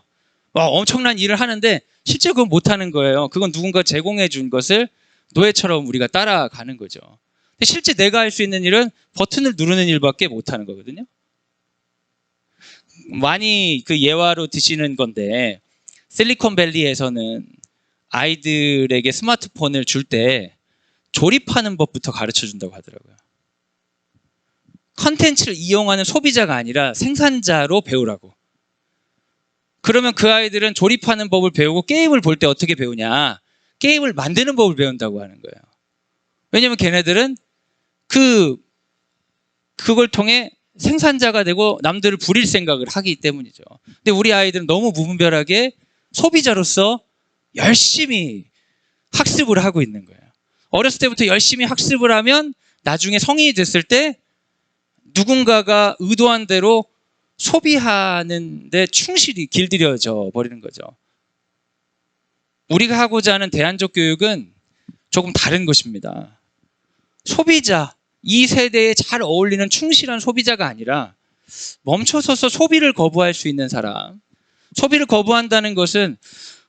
엄청난 일을 하는데 실제 그건 못하는 거예요. 그건 누군가 제공해 준 것을 노예처럼 우리가 따라가는 거죠. 근데 실제 내가 할 수 있는 일은 버튼을 누르는 일밖에 못하는 거거든요. 많이 예화로 드시는 건데 실리콘밸리에서는 아이들에게 스마트폰을 줄 때 조립하는 법부터 가르쳐 준다고 하더라고요. 컨텐츠를 이용하는 소비자가 아니라 생산자로 배우라고. 그러면 그 아이들은 조립하는 법을 배우고 게임을 볼 때 어떻게 배우냐? 게임을 만드는 법을 배운다고 하는 거예요. 왜냐면 걔네들은 그걸 통해 생산자가 되고 남들을 부릴 생각을 하기 때문이죠. 근데 우리 아이들은 너무 무분별하게 소비자로서 열심히 학습을 하고 있는 거예요. 어렸을 때부터 열심히 학습을 하면 나중에 성인이 됐을 때 누군가가 의도한 대로 소비하는 데 충실히 길들여져 버리는 거죠. 우리가 하고자 하는 대안적 교육은 조금 다른 것입니다. 소비자, 이 세대에 잘 어울리는 충실한 소비자가 아니라 멈춰서서 소비를 거부할 수 있는 사람. 소비를 거부한다는 것은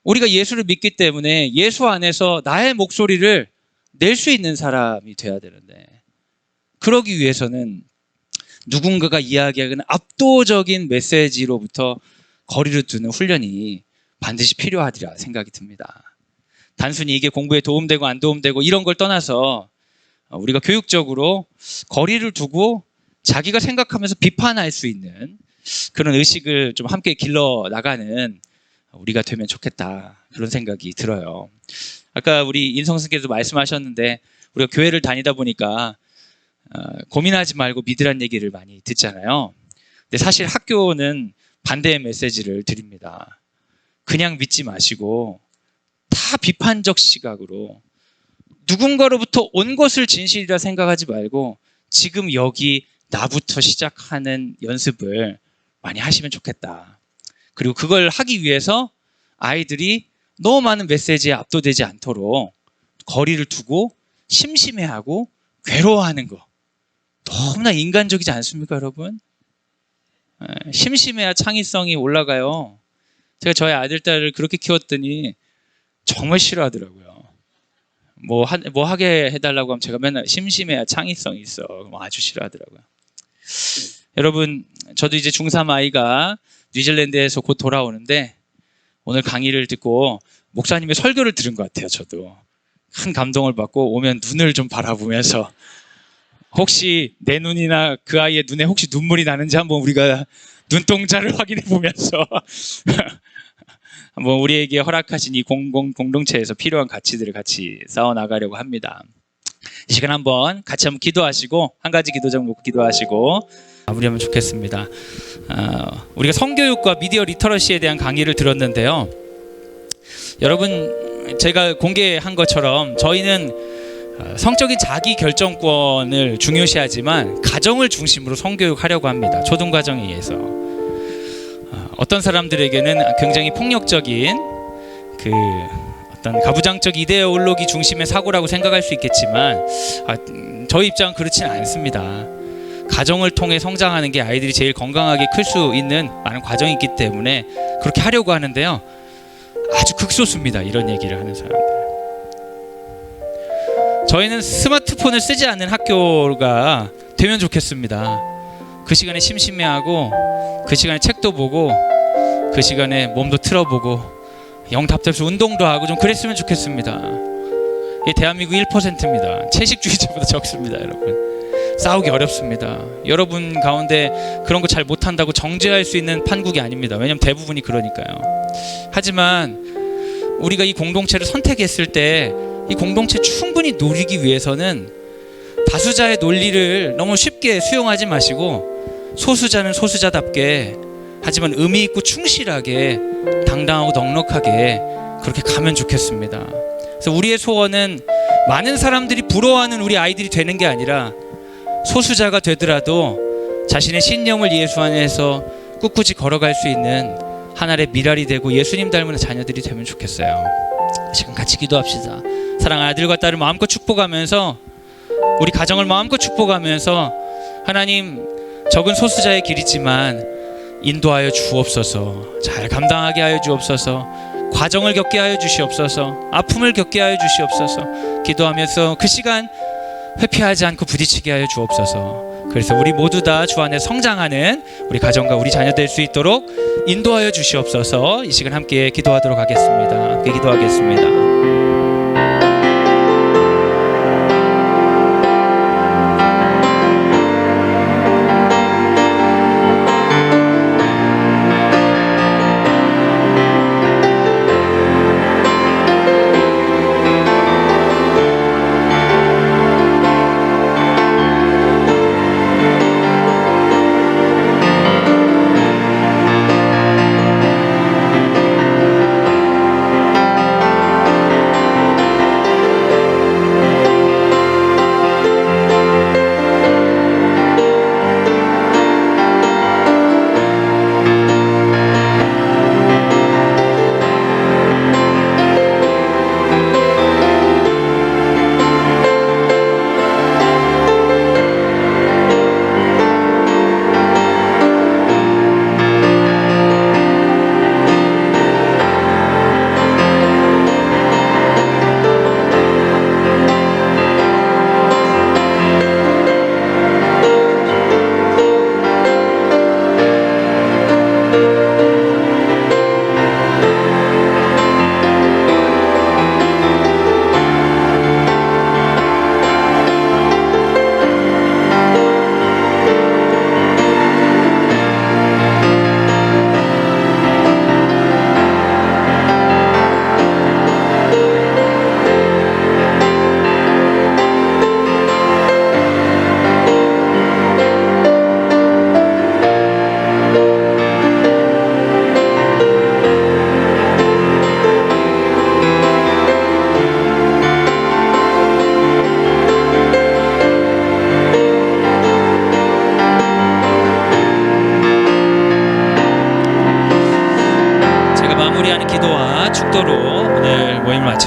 우리가 예수를 믿기 때문에 예수 안에서 나의 목소리를 낼 수 있는 사람이 돼야 되는데, 그러기 위해서는 누군가가 이야기하는 압도적인 메시지로부터 거리를 두는 훈련이 반드시 필요하리라 생각이 듭니다. 단순히 이게 공부에 도움되고 안 도움되고 이런 걸 떠나서 우리가 교육적으로 거리를 두고 자기가 생각하면서 비판할 수 있는 그런 의식을 좀 함께 길러 나가는 우리가 되면 좋겠다, 그런 생각이 들어요. 아까 우리 인성스님께서 말씀하셨는데 우리가 교회를 다니다 보니까 고민하지 말고 믿으란 얘기를 많이 듣잖아요. 근데 사실 학교는 반대의 메시지를 드립니다. 그냥 믿지 마시고 다 비판적 시각으로 누군가로부터 온 것을 진실이라 생각하지 말고 지금 여기 나부터 시작하는 연습을 많이 하시면 좋겠다. 그리고 그걸 하기 위해서 아이들이 너무 많은 메시지에 압도되지 않도록 거리를 두고 심심해하고 괴로워하는 거 너무나 인간적이지 않습니까, 여러분? 심심해야 창의성이 올라가요. 제가 저희 아들, 딸을 그렇게 키웠더니 정말 싫어하더라고요. 뭐 하게 해달라고 하면 제가 맨날 심심해야 창의성이 있어. 아주 싫어하더라고요. 여러분, 저도 이제 중3 아이가 뉴질랜드에서 곧 돌아오는데 오늘 강의를 듣고 목사님의 설교를 들은 것 같아요. 저도 큰 감동을 받고 오면 눈을 좀 바라보면서 혹시 내 눈이나 그 아이의 눈에 혹시 눈물이 나는지 한번 우리가 눈동자를 확인해 보면서 한번 우리에게 허락하신 이 공동체에서 필요한 가치들을 같이 쌓아 나가려고 합니다. 이 시간 한번 같이 한번 기도하시고 한 가지 기도 제목 놓고 기도하시고 마무리하면 좋겠습니다. 우리가 성교육과 미디어 리터러시에 대한 강의를 들었는데요. 여러분, 제가 공개한 것처럼 저희는 성적인 자기 결정권을 중요시하지만 가정을 중심으로 성교육하려고 합니다. 초등과정에 의해서 어떤 사람들에게는 굉장히 폭력적인 어떤 가부장적 이데올로기 중심의 사고라고 생각할 수 있겠지만 저희 입장은 그렇지는 않습니다. 가정을 통해 성장하는 게 아이들이 제일 건강하게 클 수 있는 많은 과정이 있기 때문에 그렇게 하려고 하는데요. 아주 극소수입니다. 이런 얘기를 하는 사람들. 저희는 스마트폰을 쓰지 않는 학교가 되면 좋겠습니다. 그 시간에 심심해하고 그 시간에 책도 보고 그 시간에 몸도 틀어보고 영답답해서 운동도 하고 좀 그랬으면 좋겠습니다. 이 대한민국 1%입니다. 채식주의자보다 적습니다. 여러분, 싸우기 어렵습니다. 여러분 가운데 그런 거 잘 못한다고 정죄할 수 있는 판국이 아닙니다. 왜냐하면 대부분이 그러니까요. 하지만 우리가 이 공동체를 선택했을 때 이 공동체 충분히 누리기 위해서는 다수자의 논리를 너무 쉽게 수용하지 마시고 소수자는 소수자답게 하지만 의미 있고 충실하게 당당하고 넉넉하게 그렇게 가면 좋겠습니다. 그래서 우리의 소원은 많은 사람들이 부러워하는 우리 아이들이 되는 게 아니라 소수자가 되더라도 자신의 신념을 예수 안에서 꿋꿋이 걸어갈 수 있는 하나의 미랄이 되고 예수님 닮은 자녀들이 되면 좋겠어요. 지금 같이 기도합시다. 사랑하는 아들과 딸을 마음껏 축복하면서 우리 가정을 마음껏 축복하면서 하나님, 적은 소수자의 길이지만 인도하여 주옵소서. 잘 감당하게 하여 주옵소서. 과정을 겪게 하여 주시옵소서. 아픔을 겪게 하여 주시옵소서. 기도하면서 그 시간 회피하지 않고 부딪히게 하여 주옵소서. 그래서 우리 모두 다 주 안에 성장하는 우리 가정과 우리 자녀 될 수 있도록 인도하여 주시옵소서. 이 시간 함께 기도하도록 하겠습니다. 함께 기도하겠습니다.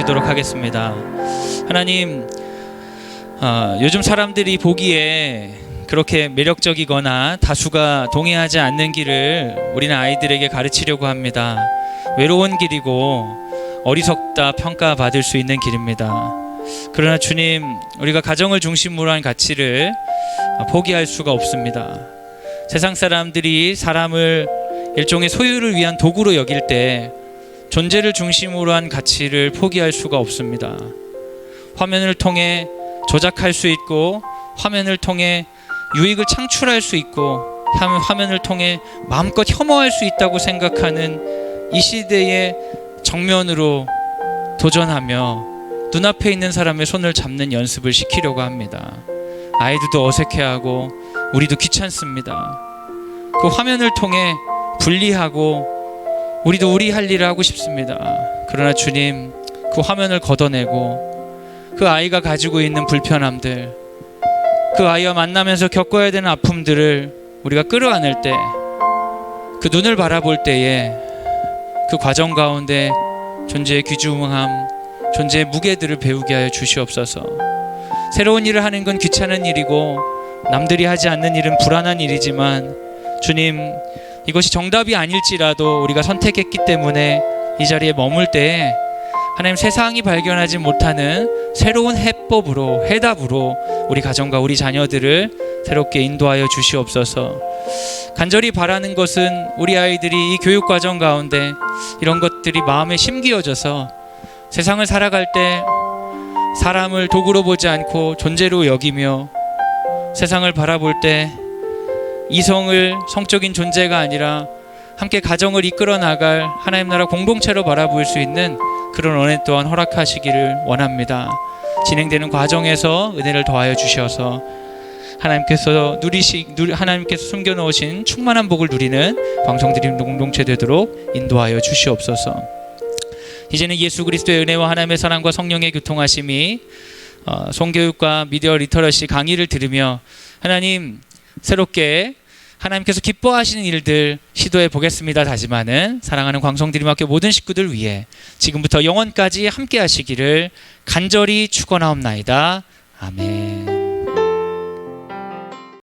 기도드리도록 하겠습니다. 하나님, 요즘 사람들이 보기에 그렇게 매력적이거나 다수가 동의하지 않는 길을 우리는 아이들에게 가르치려고 합니다. 외로운 길이고 어리석다 평가받을 수 있는 길입니다. 그러나 주님, 우리가 가정을 중심으로 한 가치를 포기할 수가 없습니다. 세상 사람들이 사람을 일종의 소유를 위한 도구로 여길 때 존재를 중심으로 한 가치를 포기할 수가 없습니다. 화면을 통해 조작할 수 있고, 화면을 통해 유익을 창출할 수 있고, 화면을 통해 마음껏 혐오할 수 있다고 생각하는 이 시대의 정면으로 도전하며 눈앞에 있는 사람의 손을 잡는 연습을 시키려고 합니다. 아이들도 어색해하고 우리도 귀찮습니다. 그 화면을 통해 분리하고 우리도 우리 할 일을 하고 싶습니다. 그러나 주님, 그 화면을 걷어내고 그 아이가 가지고 있는 불편함들, 그 아이와 만나면서 겪어야 되는 아픔들을 우리가 끌어안을 때, 그 눈을 바라볼 때에 그 과정 가운데 존재의 귀중함, 존재의 무게들을 배우게 하여 주시옵소서. 새로운 일을 하는 건 귀찮은 일이고 남들이 하지 않는 일은 불안한 일이지만 주님, 이것이 정답이 아닐지라도 우리가 선택했기 때문에 이 자리에 머물 때에 하나님, 세상이 발견하지 못하는 새로운 해법으로, 해답으로 우리 가정과 우리 자녀들을 새롭게 인도하여 주시옵소서. 간절히 바라는 것은 우리 아이들이 이 교육 과정 가운데 이런 것들이 마음에 심기어져서 세상을 살아갈 때 사람을 도구로 보지 않고 존재로 여기며, 세상을 바라볼 때 이성을 성적인 존재가 아니라 함께 가정을 이끌어 나갈 하나님 나라 공동체로 바라볼 수 있는 그런 은혜 또한 허락하시기를 원합니다. 진행되는 과정에서 은혜를 더하여 주셔서 하나님께서 하나님께서 숨겨놓으신 충만한 복을 누리는 방송드림 공동체 되도록 인도하여 주시옵소서. 이제는 예수 그리스도의 은혜와 하나님의 사랑과 성령의 교통하심이 성교육과 미디어 리터러시 강의를 들으며 하나님, 새롭게 하나님께서 기뻐하시는 일들 시도해 보겠습니다 다짐하는 사랑하는 광성드림학교 모든 식구들 위해 지금부터 영원까지 함께 하시기를 간절히 축원하옵나이다. 아멘.